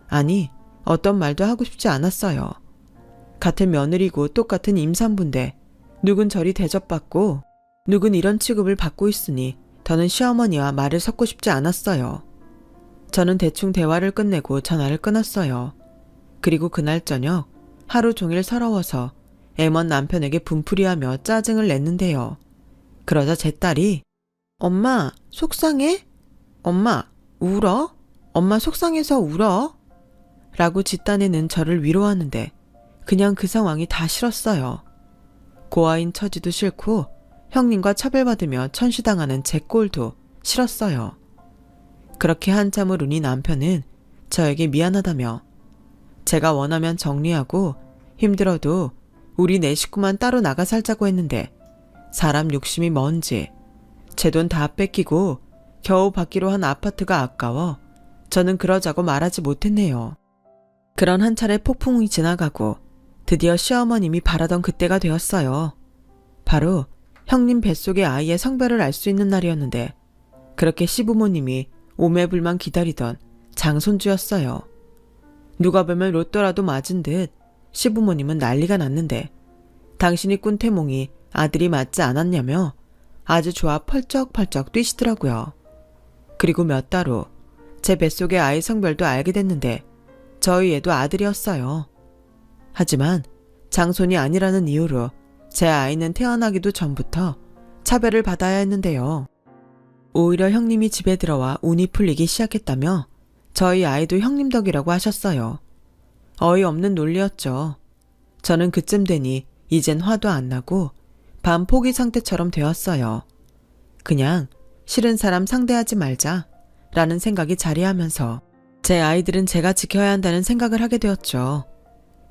아니, 어떤 말도 하고 싶지 않았어요. 같은 며느리고 똑같은 임산부인데 누군 저리 대접받고 누군 이런 취급을 받고 있으니 더는 시어머니와 말을 섞고 싶지 않았어요. 저는 대충 대화를 끝내고 전화를 끊었어요. 그리고 그날 저녁 하루 종일 서러워서 애먼 남편에게 분풀이하며 짜증을 냈는데요. 그러자 제 딸이 엄마 속상해? 엄마 울어? 엄마 속상해서 울어? 라고 짓단에는 저를 위로하는데 그냥 그 상황이 다 싫었어요. 고아인 처지도 싫고 형님과 차별받으며 천시당하는 제 꼴도 싫었어요. 그렇게 한참을 우니 남편은 저에게 미안하다며 제가 원하면 정리하고 힘들어도 우리 네 식구만 따로 나가 살자고 했는데 사람 욕심이 뭔지 제 돈 다 뺏기고 겨우 받기로 한 아파트가 아까워 저는 그러자고 말하지 못했네요. 그런 한 차례 폭풍이 지나가고 드디어 시어머님이 바라던 그때가 되었어요. 바로 형님 뱃속의 아이의 성별을 알 수 있는 날이었는데 그렇게 시부모님이 오매불만 기다리던 장손주였어요. 누가 보면 로또라도 맞은 듯 시부모님은 난리가 났는데 당신이 꾼 태몽이 아들이 맞지 않았냐며 아주 좋아 펄쩍펄쩍 뛰시더라고요. 그리고 몇 달 후 제 뱃속의 아이 성별도 알게 됐는데 저희 애도 아들이었어요. 하지만 장손이 아니라는 이유로 제 아이는 태어나기도 전부터 차별을 받아야 했는데요. 오히려 형님이 집에 들어와 운이 풀리기 시작했다며 저희 아이도 형님 덕이라고 하셨어요. 어이없는 논리였죠. 저는 그쯤 되니 이젠 화도 안 나고 반포기 상태처럼 되었어요. 그냥 싫은 사람 상대하지 말자 라는 생각이 자리하면서 제 아이들은 제가 지켜야 한다는 생각을 하게 되었죠.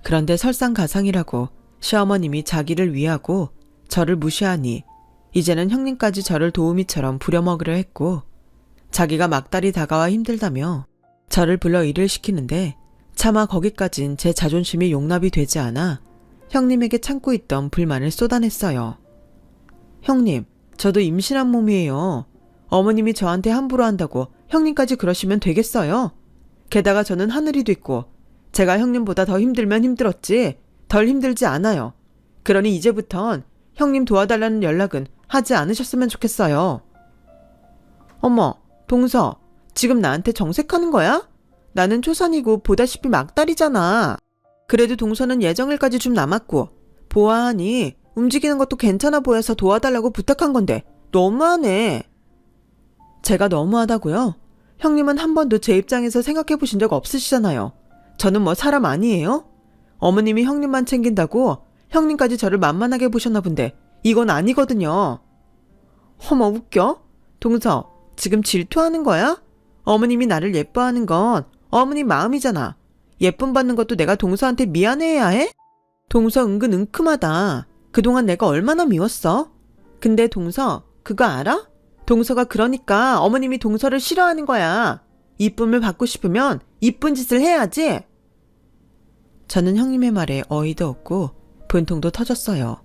그런데 설상가상이라고 시어머님이 자기를 위하고 저를 무시하니 이제는 형님까지 저를 도우미처럼 부려먹으려 했고 자기가 막달이 다가와 힘들다며 저를 불러 일을 시키는데 차마 거기까진 제 자존심이 용납이 되지 않아 형님에게 참고 있던 불만을 쏟아냈어요. 형님, 저도 임신한 몸이에요. 어머님이 저한테 함부로 한다고 형님까지 그러시면 되겠어요? 게다가 저는 하늘이도 있고 제가 형님보다 더 힘들면 힘들었지 덜 힘들지 않아요. 그러니 이제부턴 형님 도와달라는 연락은 하지 않으셨으면 좋겠어요. 어머, 동서, 지금 나한테 정색하는 거야? 나는 초산이고 보다시피 막달이잖아. 그래도 동서는 예정일까지 좀 남았고 보아하니 움직이는 것도 괜찮아 보여서 도와달라고 부탁한 건데 너무하네. 제가 너무하다고요? 형님은 한 번도 제 입장에서 생각해 보신 적 없으시잖아요. 저는 뭐 사람 아니에요? 어머님이 형님만 챙긴다고 형님까지 저를 만만하게 보셨나 본데 이건 아니거든요. 어머 웃겨? 동서, 지금 질투하는 거야? 어머님이 나를 예뻐하는 건 어머님 마음이잖아. 예쁨 받는 것도 내가 동서한테 미안해야 해? 동서 은근 은큼하다. 그동안 내가 얼마나 미웠어? 근데 동서 그거 알아? 동서가 그러니까 어머님이 동서를 싫어하는 거야. 이쁨을 받고 싶으면 이쁜 짓을 해야지. 저는 형님의 말에 어이도 없고 분통도 터졌어요.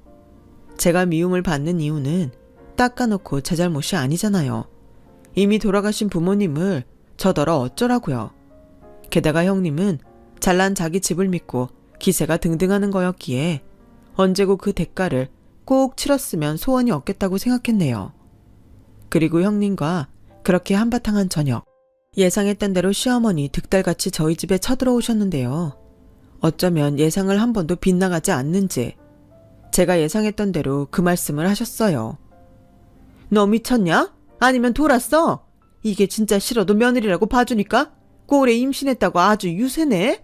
제가 미움을 받는 이유는 닦아놓고 제 잘못이 아니잖아요. 이미 돌아가신 부모님을 저더러 어쩌라고요. 게다가 형님은 잘난 자기 집을 믿고 기세가 등등하는 거였기에 언제고 그 대가를 꼭 치렀으면 소원이 없겠다고 생각했네요. 그리고 형님과 그렇게 한바탕 한 저녁, 예상했던 대로 시어머니 득달같이 저희 집에 쳐들어오셨는데요. 어쩌면 예상을 한 번도 빗나가지 않는지 제가 예상했던 대로 그 말씀을 하셨어요. 너 미쳤냐? 아니면 돌았어? 이게 진짜 싫어도 며느리라고 봐주니까 꼴에 임신했다고 아주 유세네?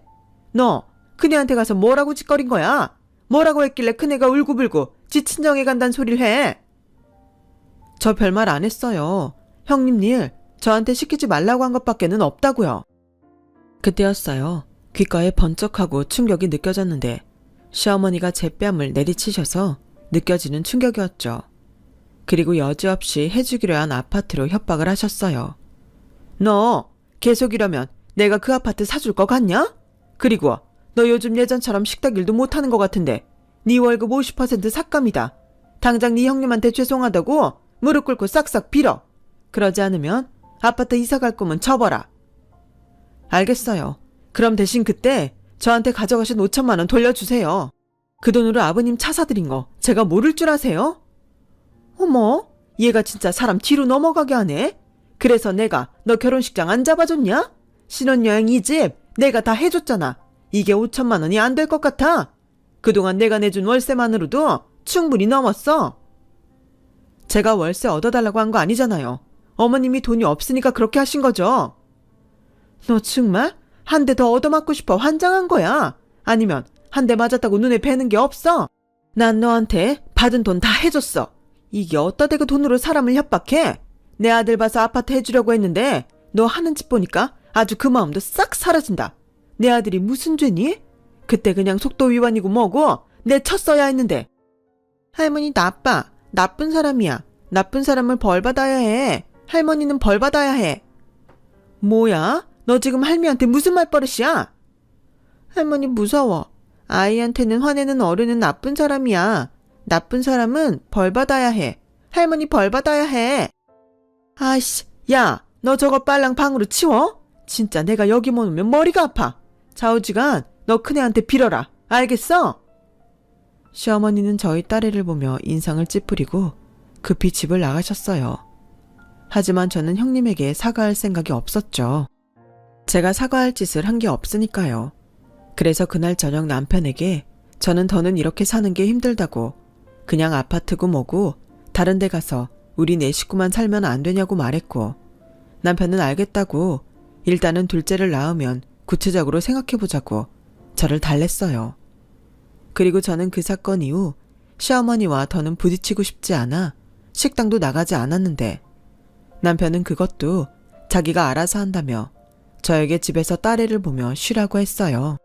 너 큰애한테 가서 뭐라고 짓거린 거야? 뭐라고 했길래 큰애가 울고불고 지 친정에 간단 소리를 해? 저 별말 안 했어요. 형님 일 저한테 시키지 말라고 한 것밖에는 없다고요. 그때였어요. 귓가에 번쩍하고 충격이 느껴졌는데 시어머니가 제 뺨을 내리치셔서 느껴지는 충격이었죠. 그리고 여지없이 해주기로 한 아파트로 협박을 하셨어요. 너 계속 이러면 내가 그 아파트 사줄 거 같냐? 그리고 너 요즘 예전처럼 식당 일도 못하는 것 같은데 네 월급 50% 삭감이다. 당장 네 형님한테 죄송하다고 무릎 꿇고 싹싹 빌어. 그러지 않으면 아파트 이사 갈 거면 접어라. 알겠어요. 그럼 대신 그때 저한테 가져가신 5천만 원 돌려주세요. 그 돈으로 아버님 차 사드린 거 제가 모를 줄 아세요? 어머, 얘가 진짜 사람 뒤로 넘어가게 하네. 그래서 내가 너 결혼식장 안 잡아줬냐? 신혼여행 이 집 내가 다 해줬잖아. 이게 5천만 원이 안 될 것 같아. 그동안 내가 내준 월세만으로도 충분히 넘었어. 제가 월세 얻어달라고 한 거 아니잖아요. 어머님이 돈이 없으니까 그렇게 하신 거죠. 너 정말 한 대 더 얻어맞고 싶어 환장한 거야? 아니면 한 대 맞았다고 눈에 뵈는 게 없어? 난 너한테 받은 돈 다 해줬어. 이게 어디다 대고 돈으로 사람을 협박해? 내 아들 봐서 아파트 해주려고 했는데 너 하는 짓 보니까 아주 그 마음도 싹 사라진다. 내 아들이 무슨 죄니? 그때 그냥 속도 위반이고 뭐고 내쳤어야 했는데. 할머니 나빠. 나쁜 사람이야. 나쁜 사람을 벌 받아야 해. 할머니는 벌 받아야 해. 뭐야? 너 지금 할미한테 무슨 말버릇이야? 할머니 무서워. 아이한테는 화내는 어른은 나쁜 사람이야. 나쁜 사람은 벌 받아야 해. 할머니 벌 받아야 해. 아이씨, 야, 너 저거 빨랑 방으로 치워? 진짜 내가 여기 못 오면 머리가 아파. 좌우지간 너 큰애한테 빌어라. 알겠어? 시어머니는 저희 딸애를 보며 인상을 찌푸리고 급히 집을 나가셨어요. 하지만 저는 형님에게 사과할 생각이 없었죠. 제가 사과할 짓을 한 게 없으니까요. 그래서 그날 저녁 남편에게 저는 더는 이렇게 사는 게 힘들다고 그냥 아파트고 뭐고 다른 데 가서 우리 네 식구만 살면 안 되냐고 말했고 남편은 알겠다고 일단은 둘째를 낳으면 구체적으로 생각해보자고 저를 달랬어요. 그리고 저는 그 사건 이후 시어머니와 더는 부딪히고 싶지 않아 식당도 나가지 않았는데 남편은 그것도 자기가 알아서 한다며 저에게 집에서 딸애를 보며 쉬라고 했어요.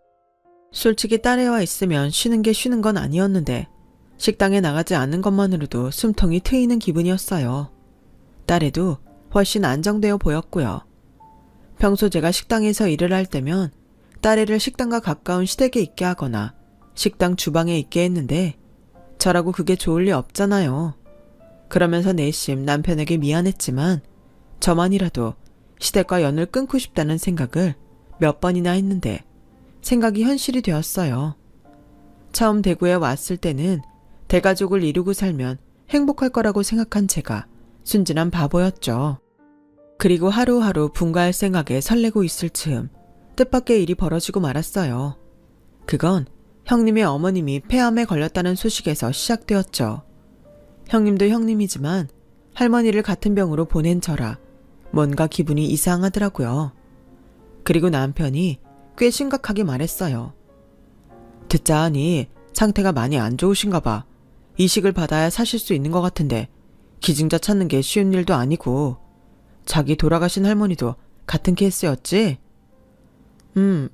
솔직히 딸애와 있으면 쉬는 게 쉬는 건 아니었는데 식당에 나가지 않는 것만으로도 숨통이 트이는 기분이었어요. 딸애도 훨씬 안정되어 보였고요. 평소 제가 식당에서 일을 할 때면 딸애를 식당과 가까운 시댁에 있게 하거나 식당 주방에 있게 했는데 저라고 그게 좋을 리 없잖아요. 그러면서 내심 남편에게 미안했지만 저만이라도 시댁과 연을 끊고 싶다는 생각을 몇 번이나 했는데 생각이 현실이 되었어요. 처음 대구에 왔을 때는 대가족을 이루고 살면 행복할 거라고 생각한 제가 순진한 바보였죠. 그리고 하루하루 분가할 생각에 설레고 있을 즈음 뜻밖의 일이 벌어지고 말았어요. 그건 형님의 어머님이 폐암에 걸렸다는 소식에서 시작되었죠. 형님도 형님이지만 할머니를 같은 병으로 보낸 저라 뭔가 기분이 이상하더라고요. 그리고 남편이 꽤 심각하게 말했어요. 듣자 하니 상태가 많이 안 좋으신가 봐. 이식을 받아야 사실 수 있는 것 같은데 기증자 찾는 게 쉬운 일도 아니고 자기 돌아가신 할머니도 같은 케이스였지?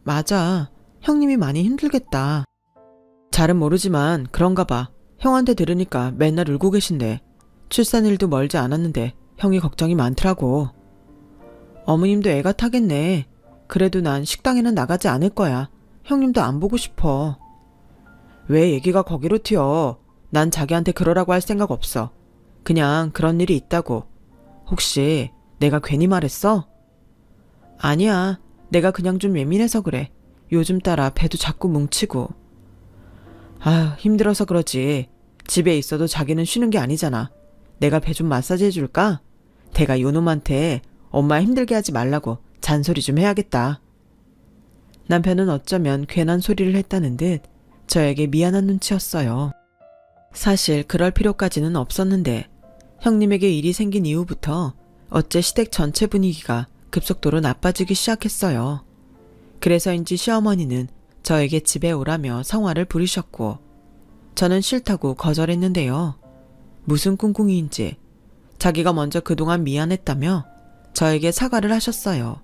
맞아. 형님이 많이 힘들겠다. 잘은 모르지만 그런가 봐. 형한테 들으니까 맨날 울고 계신데 출산일도 멀지 않았는데 형이 걱정이 많더라고. 어머님도 애가 타겠네. 그래도 난 식당에는 나가지 않을 거야. 형님도 안 보고 싶어. 왜 얘기가 거기로 튀어? 난 자기한테 그러라고 할 생각 없어. 그냥 그런 일이 있다고. 혹시 내가 괜히 말했어? 아니야. 내가 그냥 좀 예민해서 그래. 요즘 따라 배도 자꾸 뭉치고. 아휴, 힘들어서 그러지. 집에 있어도 자기는 쉬는 게 아니잖아. 내가 배 좀 마사지 해줄까? 내가 요놈한테 엄마 힘들게 하지 말라고 잔소리 좀 해야겠다. 남편은 어쩌면 괜한 소리를 했다는 듯 저에게 미안한 눈치였어요. 사실 그럴 필요까지는 없었는데 형님에게 일이 생긴 이후부터 어째 시댁 전체 분위기가 급속도로 나빠지기 시작했어요. 그래서인지 시어머니는 저에게 집에 오라며 성화를 부리셨고 저는 싫다고 거절했는데요. 무슨 꿍꿍이인지 자기가 먼저 그동안 미안했다며 저에게 사과를 하셨어요.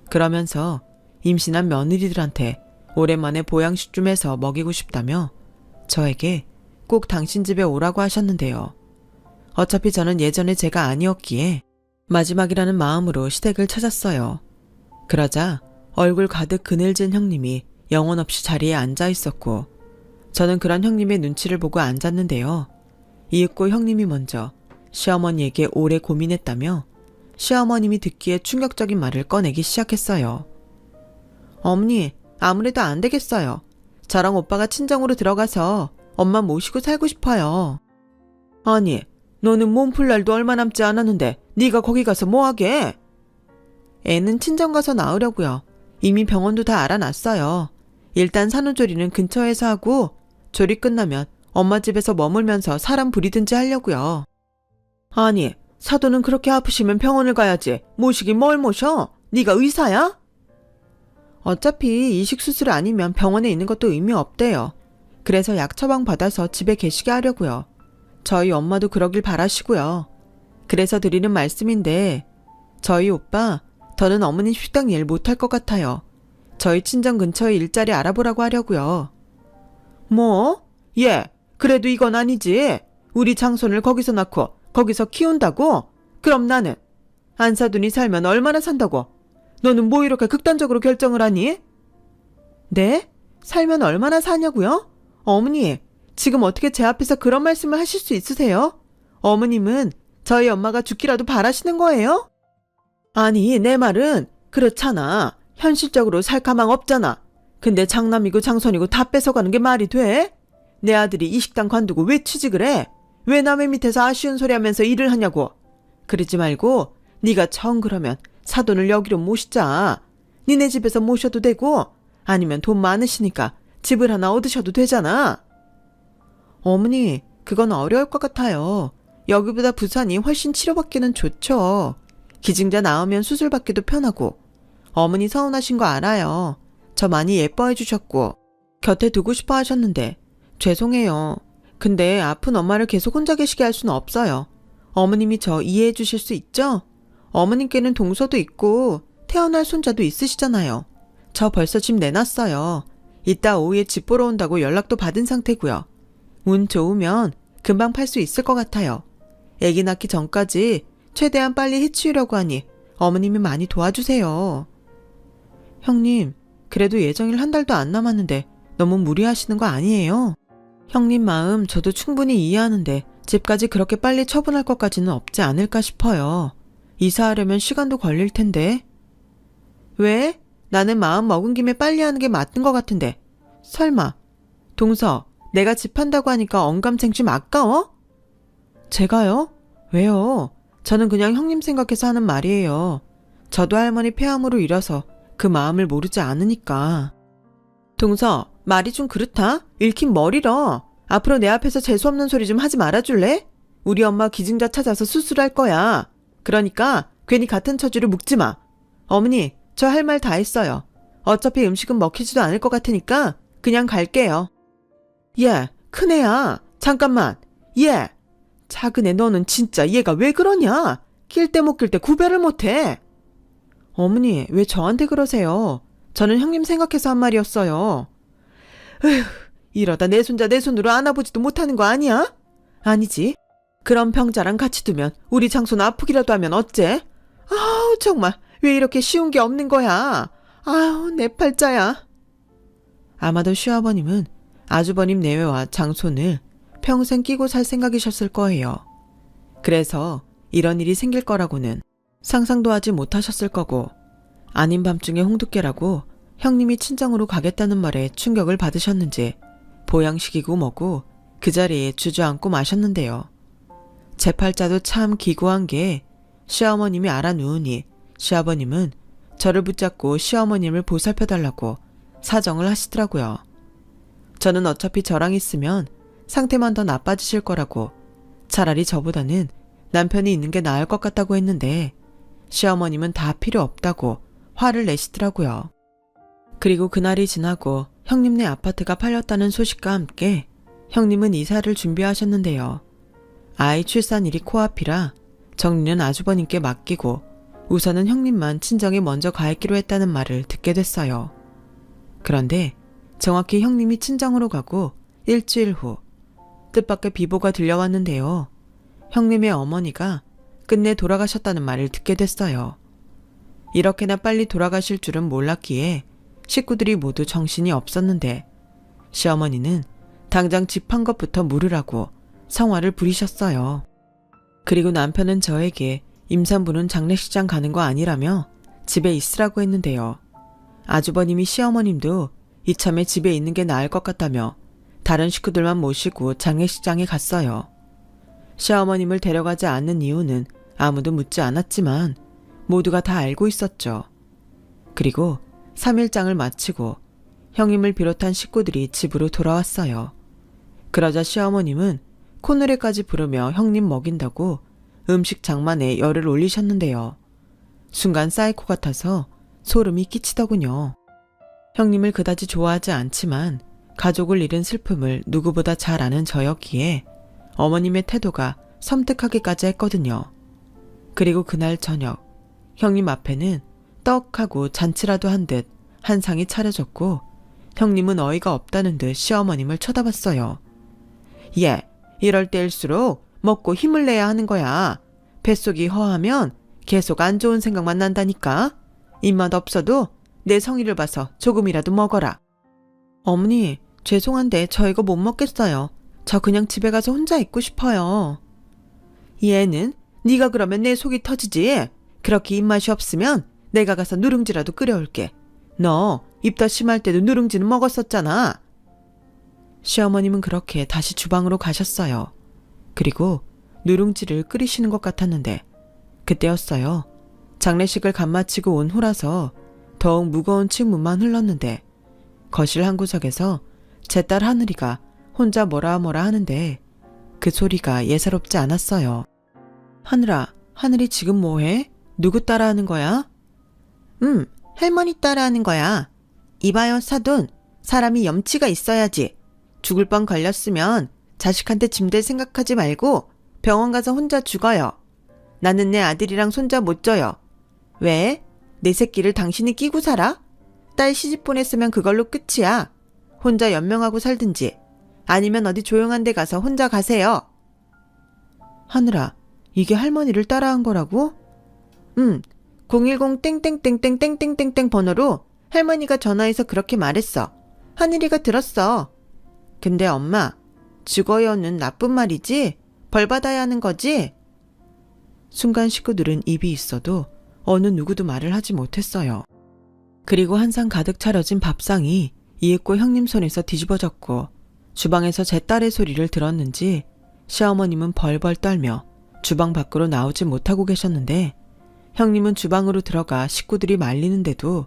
그러면서 임신한 며느리들한테 오랜만에 보양식 좀 해서 먹이고 싶다며 저에게 꼭 당신 집에 오라고 하셨는데요. 어차피 저는 예전에 제가 아니었기에 마지막이라는 마음으로 시댁을 찾았어요. 그러자 얼굴 가득 그늘진 형님이 영혼 없이 자리에 앉아 있었고 저는 그런 형님의 눈치를 보고 앉았는데요. 이윽고 형님이 먼저 시어머니에게 오래 고민했다며 시어머님이 듣기에 충격적인 말을 꺼내기 시작했어요. 어머니, 아무래도 안 되겠어요. 저랑 오빠가 친정으로 들어가서 엄마 모시고 살고 싶어요. 아니, 너는 몸풀 날도 얼마 남지 않았는데 네가 거기 가서 뭐하게? 애는 친정 가서 낳으려고요. 이미 병원도 다 알아놨어요. 일단 산후조리는 근처에서 하고 조리 끝나면 엄마 집에서 머물면서 사람 부리든지 하려고요. 아니, 사돈은 그렇게 아프시면 병원을 가야지. 모시긴 뭘 모셔? 네가 의사야? 어차피 이식 수술 아니면 병원에 있는 것도 의미 없대요. 그래서 약 처방 받아서 집에 계시게 하려고요. 저희 엄마도 그러길 바라시고요. 그래서 드리는 말씀인데 저희 오빠 더는 어머니 식당 일 못할 것 같아요. 저희 친정 근처에 일자리 알아보라고 하려고요. 뭐? 예, 그래도 이건 아니지. 우리 장손을 거기서 낳고 거기서 키운다고? 그럼 나는 안 사돈이 살면 얼마나 산다고? 너는 뭐 이렇게 극단적으로 결정을 하니? 네? 살면 얼마나 사냐고요? 어머니, 지금 어떻게 제 앞에서 그런 말씀을 하실 수 있으세요? 어머님은 저희 엄마가 죽기라도 바라시는 거예요? 아니, 내 말은 그렇잖아. 현실적으로 살 가망 없잖아. 근데 장남이고 장손이고 다 뺏어가는 게 말이 돼? 내 아들이 이 식당 관두고 왜 취직을 해? 왜 남의 밑에서 아쉬운 소리 하면서 일을 하냐고. 그러지 말고 네가 정 그러면 사돈을 여기로 모시자. 니네 집에서 모셔도 되고 아니면 돈 많으시니까 집을 하나 얻으셔도 되잖아. 어머니, 그건 어려울 것 같아요. 여기보다 부산이 훨씬 치료받기는 좋죠. 기증자 나오면 수술받기도 편하고. 어머니 서운하신 거 알아요. 저 많이 예뻐해 주셨고 곁에 두고 싶어 하셨는데 죄송해요. 근데 아픈 엄마를 계속 혼자 계시게 할 수는 없어요. 어머님이 저 이해해 주실 수 있죠? 어머님께는 동서도 있고 태어날 손자도 있으시잖아요. 저 벌써 집 내놨어요. 이따 오후에 집 보러 온다고 연락도 받은 상태고요. 운 좋으면 금방 팔 수 있을 것 같아요. 아기 낳기 전까지 최대한 빨리 해치우려고 하니 어머님이 많이 도와주세요. 형님, 그래도 예정일 한 달도 안 남았는데 너무 무리하시는 거 아니에요? 형님 마음 저도 충분히 이해하는데 집까지 그렇게 빨리 처분할 것까지는 없지 않을까 싶어요. 이사하려면 시간도 걸릴 텐데. 왜? 나는 마음 먹은 김에 빨리 하는 게 맞는 것 같은데. 설마 동서, 내가 집 한다고 하니까 언감생심 아까워? 제가요? 왜요? 저는 그냥 형님 생각해서 하는 말이에요. 저도 할머니 폐암으로 일어서 그 마음을 모르지 않으니까. 동서, 말이 좀 그렇다? 읽힌 머리러. 앞으로 내 앞에서 재수없는 소리 좀 하지 말아줄래? 우리 엄마 기증자 찾아서 수술할 거야. 그러니까 괜히 같은 처지로 묵지 마. 어머니, 저 할 말 다 했어요. 어차피 음식은 먹히지도 않을 것 같으니까 그냥 갈게요. 예, 큰애야. 잠깐만. 예. 작은애 너는 진짜 얘가 왜 그러냐? 낄 때 못 낄 때 구별을 못해. 어머니, 왜 저한테 그러세요? 저는 형님 생각해서 한 말이었어요. 에휴, 이러다 내 손자 내 손으로 안아보지도 못하는 거 아니야? 아니지. 그럼 병자랑 같이 두면 우리 장손 아프기라도 하면 어째? 아우, 정말 왜 이렇게 쉬운 게 없는 거야? 아우, 내 팔자야. 아마도 시아버님은 아주버님 내외와 장손을 평생 끼고 살 생각이셨을 거예요. 그래서 이런 일이 생길 거라고는 상상도 하지 못하셨을 거고, 아닌 밤중에 홍두깨라고 형님이 친정으로 가겠다는 말에 충격을 받으셨는지 보양식이고 뭐고 그 자리에 주저앉고 마셨는데요. 제 팔자도 참 기구한 게 시어머님이 알아누우니 시아버님은 저를 붙잡고 시어머님을 보살펴달라고 사정을 하시더라고요. 저는 어차피 저랑 있으면 상태만 더 나빠지실 거라고 차라리 저보다는 남편이 있는 게 나을 것 같다고 했는데 시어머님은 다 필요 없다고 화를 내시더라고요. 그리고 그날이 지나고 형님네 아파트가 팔렸다는 소식과 함께 형님은 이사를 준비하셨는데요. 아이 출산일이 코앞이라 정리는 아주버님께 맡기고 우선은 형님만 친정에 먼저 가 있기로 했다는 말을 듣게 됐어요. 그런데 정확히 형님이 친정으로 가고 일주일 후 뜻밖의 비보가 들려왔는데요. 형님의 어머니가 끝내 돌아가셨다는 말을 듣게 됐어요. 이렇게나 빨리 돌아가실 줄은 몰랐기에 식구들이 모두 정신이 없었는데 시어머니는 당장 집 한 것부터 물으라고 성화를 부리셨어요. 그리고 남편은 저에게 임산부는 장례식장 가는 거 아니라며 집에 있으라고 했는데요. 아주버님이 시어머님도 이참에 집에 있는 게 나을 것 같다며 다른 식구들만 모시고 장례식장에 갔어요. 시어머님을 데려가지 않는 이유는 아무도 묻지 않았지만 모두가 다 알고 있었죠. 그리고 3일장을 마치고 형님을 비롯한 식구들이 집으로 돌아왔어요. 그러자 시어머님은 콧노래까지 부르며 형님 먹인다고 음식 장만에 열을 올리셨는데요. 순간 사이코 같아서 소름이 끼치더군요. 형님을 그다지 좋아하지 않지만 가족을 잃은 슬픔을 누구보다 잘 아는 저였기에 어머님의 태도가 섬뜩하기까지 했거든요. 그리고 그날 저녁 형님 앞에는 떡하고 잔치라도 한 듯 한 상이 차려졌고 형님은 어이가 없다는 듯 시어머님을 쳐다봤어요. 예, 이럴 때일수록 먹고 힘을 내야 하는 거야. 뱃속이 허하면 계속 안 좋은 생각만 난다니까. 입맛 없어도 내 성의를 봐서 조금이라도 먹어라. 어머니, 죄송한데 저 이거 못 먹겠어요. 저 그냥 집에 가서 혼자 있고 싶어요. 얘는 네가 그러면 내 속이 터지지. 그렇게 입맛이 없으면 내가 가서 누룽지라도 끓여올게. 너 입 더 심할 때도 누룽지는 먹었었잖아. 시어머님은 그렇게 다시 주방으로 가셨어요. 그리고 누룽지를 끓이시는 것 같았는데 그때였어요. 장례식을 간마치고 온 후라서 더욱 무거운 침문만 흘렀는데 거실 한 구석에서 제 딸 하늘이가 혼자 뭐라 하는데 그 소리가 예사롭지 않았어요. 하늘아, 하늘이 지금 뭐해? 누구 따라하는 거야? 할머니 따라하는 거야. 이봐요, 사돈. 사람이 염치가 있어야지. 죽을 뻔 걸렸으면 자식한테 짐될 생각하지 말고 병원 가서 혼자 죽어요. 나는 내 아들이랑 손자 못 져요. 왜? 내 새끼를 당신이 끼고 살아? 딸 시집 보냈으면 그걸로 끝이야. 혼자 연명하고 살든지 아니면 어디 조용한 데 가서 혼자 가세요. 하늘아, 이게 할머니를 따라한 거라고? 010땡땡땡땡땡땡땡땡 번호로 할머니가 전화해서 그렇게 말했어. 하늘이가 들었어. 근데 엄마, 죽어요는 나쁜 말이지? 벌 받아야 하는 거지? 순간 식구들은 입이 있어도 어느 누구도 말을 하지 못했어요. 그리고 한 상 가득 차려진 밥상이 이윽고 형님 손에서 뒤집어졌고 주방에서 제 딸의 소리를 들었는지 시어머님은 벌벌 떨며 주방 밖으로 나오지 못하고 계셨는데 형님은 주방으로 들어가 식구들이 말리는데도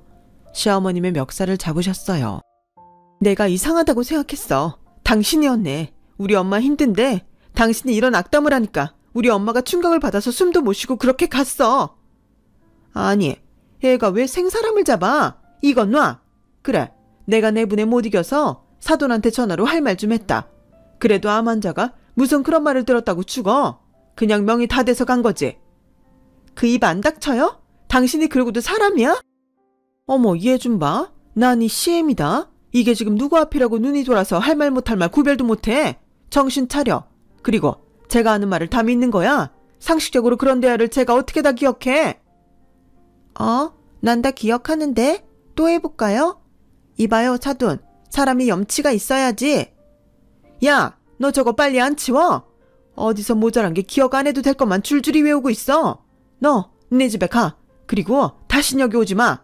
시어머님의 멱살을 잡으셨어요. 내가 이상하다고 생각했어. 당신이었네. 우리 엄마 힘든데 당신이 이런 악담을 하니까 우리 엄마가 충격을 받아서 숨도 못 쉬고 그렇게 갔어. 아니, 얘가 왜 생사람을 잡아? 이건 놔. 그래, 내가 내분에 못 이겨서 사돈한테 전화로 할 말 좀 했다. 그래도 암 환자가 무슨 그런 말을 들었다고 죽어? 그냥 명이 다 돼서 간 거지. 그 입 안 닥쳐요? 당신이 그러고도 사람이야? 어머, 얘 좀 봐. 난 이 CM이다. 이게 지금 누구 앞이라고 눈이 돌아서 할 말 못할 말 구별도 못해. 정신 차려. 그리고 제가 하는 말을 다 믿는 거야? 상식적으로 그런 대화를 제가 어떻게 다 기억해? 난 다 기억하는데. 또 해볼까요? 이봐요, 사돈. 사람이 염치가 있어야지. 야, 너 저거 빨리 안 치워? 어디서 모자란 게 기억 안 해도 될 것만 줄줄이 외우고 있어. 너, 네 집에 가. 그리고 다신 여기 오지 마.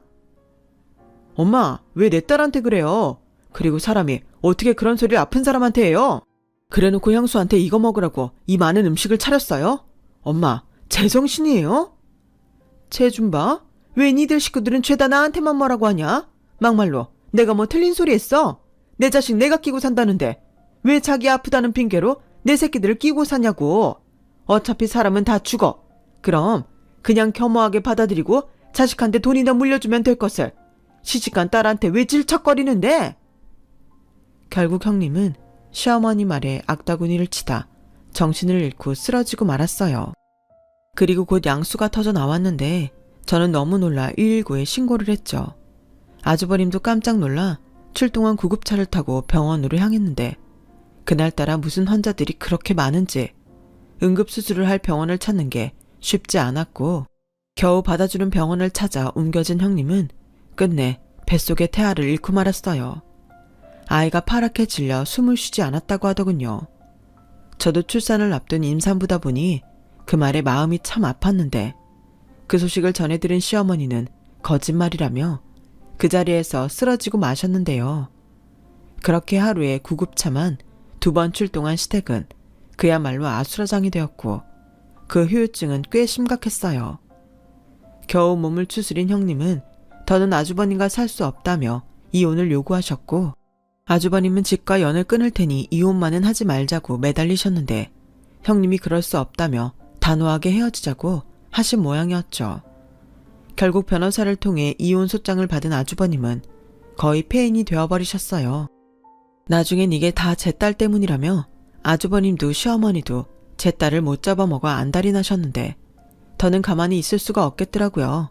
엄마, 왜 내 딸한테 그래요? 그리고 사람이 어떻게 그런 소리를 아픈 사람한테 해요? 그래놓고 형수한테 이거 먹으라고 이 많은 음식을 차렸어요? 엄마, 제정신이에요? 쟤 좀 봐. 왜 니들 식구들은 죄다 나한테만 뭐라고 하냐? 막말로 내가 뭐 틀린 소리 했어? 내 자식 내가 끼고 산다는데 왜 자기 아프다는 핑계로 내 새끼들을 끼고 사냐고. 어차피 사람은 다 죽어. 그럼 그냥 겸허하게 받아들이고 자식한테 돈이나 물려주면 될 것을 시집간 딸한테 왜 질척거리는데? 결국 형님은 시어머니 말에 악다구니를 치다 정신을 잃고 쓰러지고 말았어요. 그리고 곧 양수가 터져 나왔는데 저는 너무 놀라 119에 신고를 했죠. 아주버님도 깜짝 놀라 출동한 구급차를 타고 병원으로 향했는데 그날따라 무슨 환자들이 그렇게 많은지 응급수술을 할 병원을 찾는 게 쉽지 않았고 겨우 받아주는 병원을 찾아 옮겨진 형님은 끝내 뱃속의 태아를 잃고 말았어요. 아이가 파랗게 질려 숨을 쉬지 않았다고 하더군요. 저도 출산을 앞둔 임산부다 보니 그 말에 마음이 참 아팠는데 그 소식을 전해들은 시어머니는 거짓말이라며 그 자리에서 쓰러지고 마셨는데요. 그렇게 하루에 구급차만 2번 출동한 시댁은 그야말로 아수라장이 되었고 그 후유증은 꽤 심각했어요. 겨우 몸을 추스린 형님은 더는 아주버님과 살 수 없다며 이혼을 요구하셨고 아주버님은 집과 연을 끊을 테니 이혼만은 하지 말자고 매달리셨는데 형님이 그럴 수 없다며 단호하게 헤어지자고 하신 모양이었죠. 결국 변호사를 통해 이혼 소장을 받은 아주버님은 거의 폐인이 되어버리셨어요. 나중엔 이게 다 제 딸 때문이라며 아주버님도 시어머니도 제 딸을 못 잡아먹어 안달이 나셨는데 더는 가만히 있을 수가 없겠더라고요.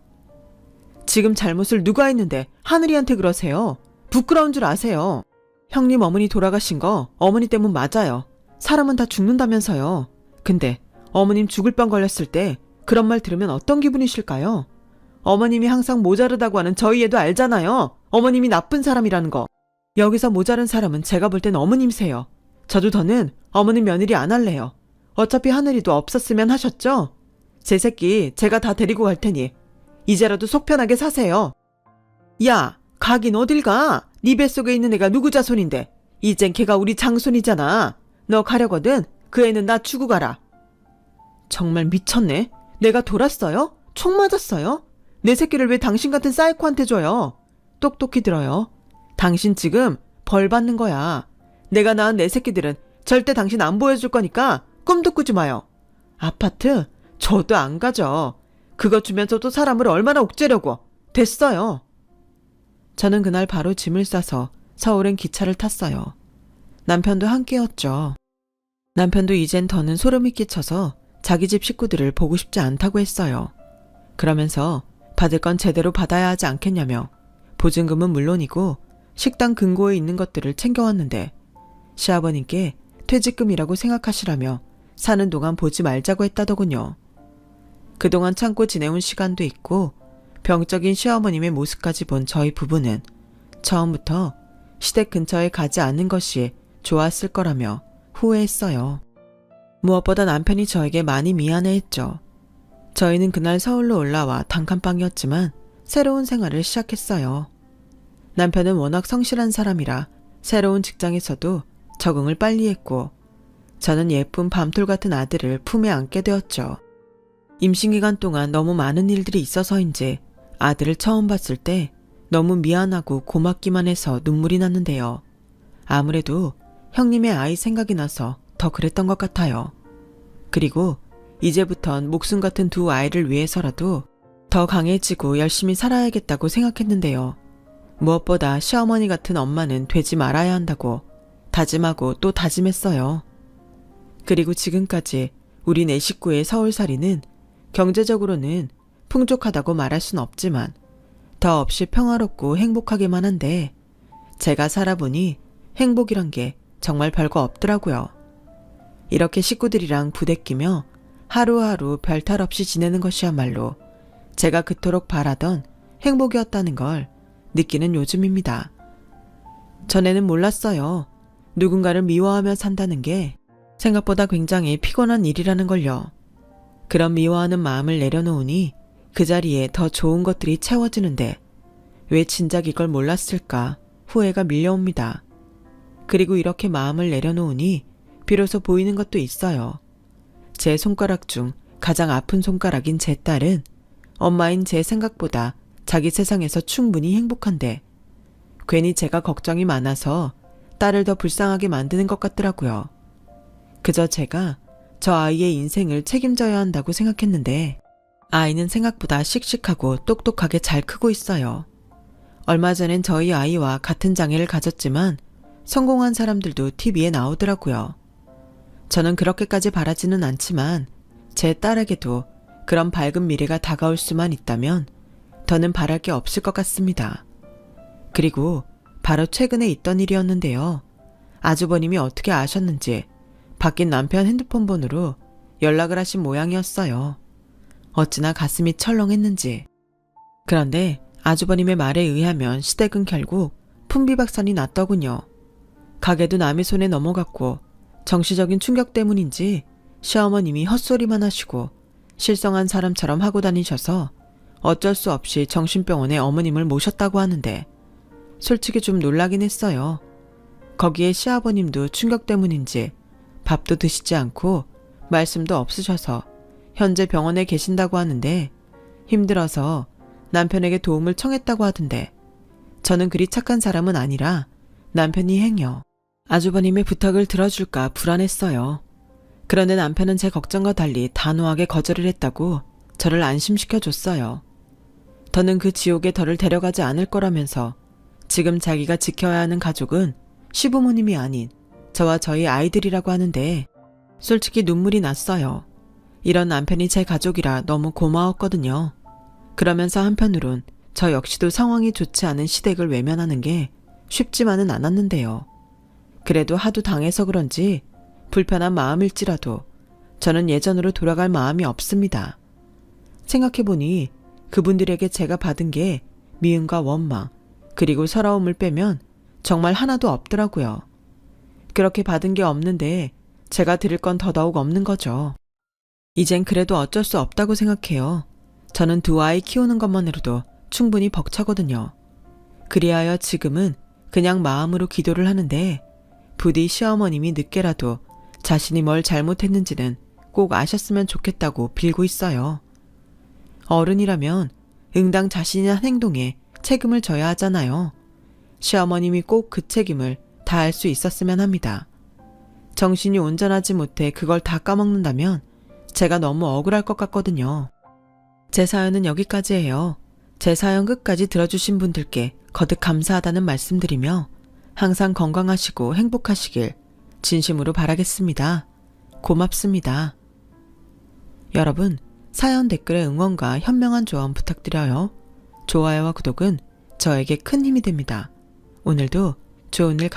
지금 잘못을 누가 했는데 하늘이한테 그러세요? 부끄러운 줄 아세요? 형님 어머니 돌아가신 거 어머니 때문 맞아요. 사람은 다 죽는다면서요. 근데 어머님 죽을 병 걸렸을 때 그런 말 들으면 어떤 기분이실까요? 어머님이 항상 모자르다고 하는 저희 애도 알잖아요. 어머님이 나쁜 사람이라는 거. 여기서 모자른 사람은 제가 볼 땐 어머님이세요. 저도 더는 어머님 며느리 안 할래요. 어차피 하늘이도 없었으면 하셨죠? 제 새끼 제가 다 데리고 갈 테니 이제라도 속 편하게 사세요. 야, 가긴 어딜 가? 네 뱃속에 있는 애가 누구 자손인데 이젠 걔가 우리 장손이잖아. 너 가려거든 그 애는 나 주고 가라. 정말 미쳤네. 내가 돌았어요? 총 맞았어요? 내 새끼를 왜 당신 같은 사이코한테 줘요? 똑똑히 들어요. 당신 지금 벌 받는 거야. 내가 낳은 내 새끼들은 절대 당신 안 보여줄 거니까 꿈도 꾸지 마요. 아파트? 저도 안 가죠. 그거 주면서도 사람을 얼마나 옥죄려고. 됐어요. 저는 그날 바로 짐을 싸서 서울행 기차를 탔어요. 남편도 함께였죠. 남편도 이젠 더는 소름이 끼쳐서 자기 집 식구들을 보고 싶지 않다고 했어요. 그러면서 받을 건 제대로 받아야 하지 않겠냐며 보증금은 물론이고 식당 금고에 있는 것들을 챙겨왔는데 시아버님께 퇴직금이라고 생각하시라며 사는 동안 보지 말자고 했다더군요. 그동안 참고 지내온 시간도 있고 병적인 시어머님의 모습까지 본 저희 부부는 처음부터 시댁 근처에 가지 않는 것이 좋았을 거라며 후회했어요. 무엇보다 남편이 저에게 많이 미안해했죠. 저희는 그날 서울로 올라와 단칸방이었지만 새로운 생활을 시작했어요. 남편은 워낙 성실한 사람이라 새로운 직장에서도 적응을 빨리 했고 저는 예쁜 밤톨 같은 아들을 품에 안게 되었죠. 임신기간 동안 너무 많은 일들이 있어서인지 아들을 처음 봤을 때 너무 미안하고 고맙기만 해서 눈물이 났는데요. 아무래도 형님의 아이 생각이 나서 더 그랬던 것 같아요. 그리고 이제부턴 목숨 같은 두 아이를 위해서라도 더 강해지고 열심히 살아야겠다고 생각했는데요. 무엇보다 시어머니 같은 엄마는 되지 말아야 한다고 다짐하고 또 다짐했어요. 그리고 지금까지 우리 네 식구의 서울살이는 경제적으로는 풍족하다고 말할 순 없지만 더 없이 평화롭고 행복하기만 한데 제가 살아보니 행복이란 게 정말 별거 없더라고요. 이렇게 식구들이랑 부대끼며 하루하루 별탈 없이 지내는 것이야말로 제가 그토록 바라던 행복이었다는 걸 느끼는 요즘입니다. 전에는 몰랐어요. 누군가를 미워하며 산다는 게 생각보다 굉장히 피곤한 일이라는 걸요. 그런 미워하는 마음을 내려놓으니 그 자리에 더 좋은 것들이 채워지는데 왜 진작 이걸 몰랐을까 후회가 밀려옵니다. 그리고 이렇게 마음을 내려놓으니 비로소 보이는 것도 있어요. 제 손가락 중 가장 아픈 손가락인 제 딸은 엄마인 제 생각보다 자기 세상에서 충분히 행복한데 괜히 제가 걱정이 많아서 딸을 더 불쌍하게 만드는 것 같더라고요. 그저 제가 저 아이의 인생을 책임져야 한다고 생각했는데 아이는 생각보다 씩씩하고 똑똑하게 잘 크고 있어요. 얼마 전엔 저희 아이와 같은 장애를 가졌지만 성공한 사람들도 TV에 나오더라고요. 저는 그렇게까지 바라지는 않지만 제 딸에게도 그런 밝은 미래가 다가올 수만 있다면 더는 바랄 게 없을 것 같습니다. 그리고 바로 최근에 있던 일이었는데요. 아주버님이 어떻게 아셨는지 바뀐 남편 핸드폰 번호로 연락을 하신 모양이었어요. 어찌나 가슴이 철렁했는지. 그런데 아주버님의 말에 의하면 시댁은 결국 풍비박산이 났더군요. 가게도 남의 손에 넘어갔고 정치적인 충격 때문인지 시어머님이 헛소리만 하시고 실성한 사람처럼 하고 다니셔서 어쩔 수 없이 정신병원에 어머님을 모셨다고 하는데 솔직히 좀 놀라긴 했어요. 거기에 시아버님도 충격 때문인지 밥도 드시지 않고 말씀도 없으셔서 현재 병원에 계신다고 하는데 힘들어서 남편에게 도움을 청했다고 하던데 저는 그리 착한 사람은 아니라 남편이 행여 아주버님의 부탁을 들어줄까 불안했어요. 그런데 남편은 제 걱정과 달리 단호하게 거절을 했다고 저를 안심시켜줬어요. 더는 그 지옥에 저를 데려가지 않을 거라면서 지금 자기가 지켜야 하는 가족은 시부모님이 아닌 저와 저희 아이들이라고 하는데 솔직히 눈물이 났어요. 이런 남편이 제 가족이라 너무 고마웠거든요. 그러면서 한편으론 저 역시도 상황이 좋지 않은 시댁을 외면하는 게 쉽지만은 않았는데요. 그래도 하도 당해서 그런지 불편한 마음일지라도 저는 예전으로 돌아갈 마음이 없습니다. 생각해보니 그분들에게 제가 받은 게 미움과 원망 그리고 서러움을 빼면 정말 하나도 없더라고요. 그렇게 받은 게 없는데 제가 드릴 건 더더욱 없는 거죠. 이젠 그래도 어쩔 수 없다고 생각해요. 저는 두 아이 키우는 것만으로도 충분히 벅차거든요. 그리하여 지금은 그냥 마음으로 기도를 하는데 부디 시어머님이 늦게라도 자신이 뭘 잘못했는지는 꼭 아셨으면 좋겠다고 빌고 있어요. 어른이라면 응당 자신이 한 행동에 책임을 져야 하잖아요. 시어머님이 꼭 그 책임을 다할 수 있었으면 합니다. 정신이 온전하지 못해 그걸 다 까먹는다면 제가 너무 억울할 것 같거든요. 제 사연은 여기까지예요. 제 사연 끝까지 들어주신 분들께 거듭 감사하다는 말씀드리며 항상 건강하시고 행복하시길 진심으로 바라겠습니다. 고맙습니다. 여러분, 사연 댓글에 응원과 현명한 조언 부탁드려요. 좋아요와 구독은 저에게 큰 힘이 됩니다. 오늘도 좋은 일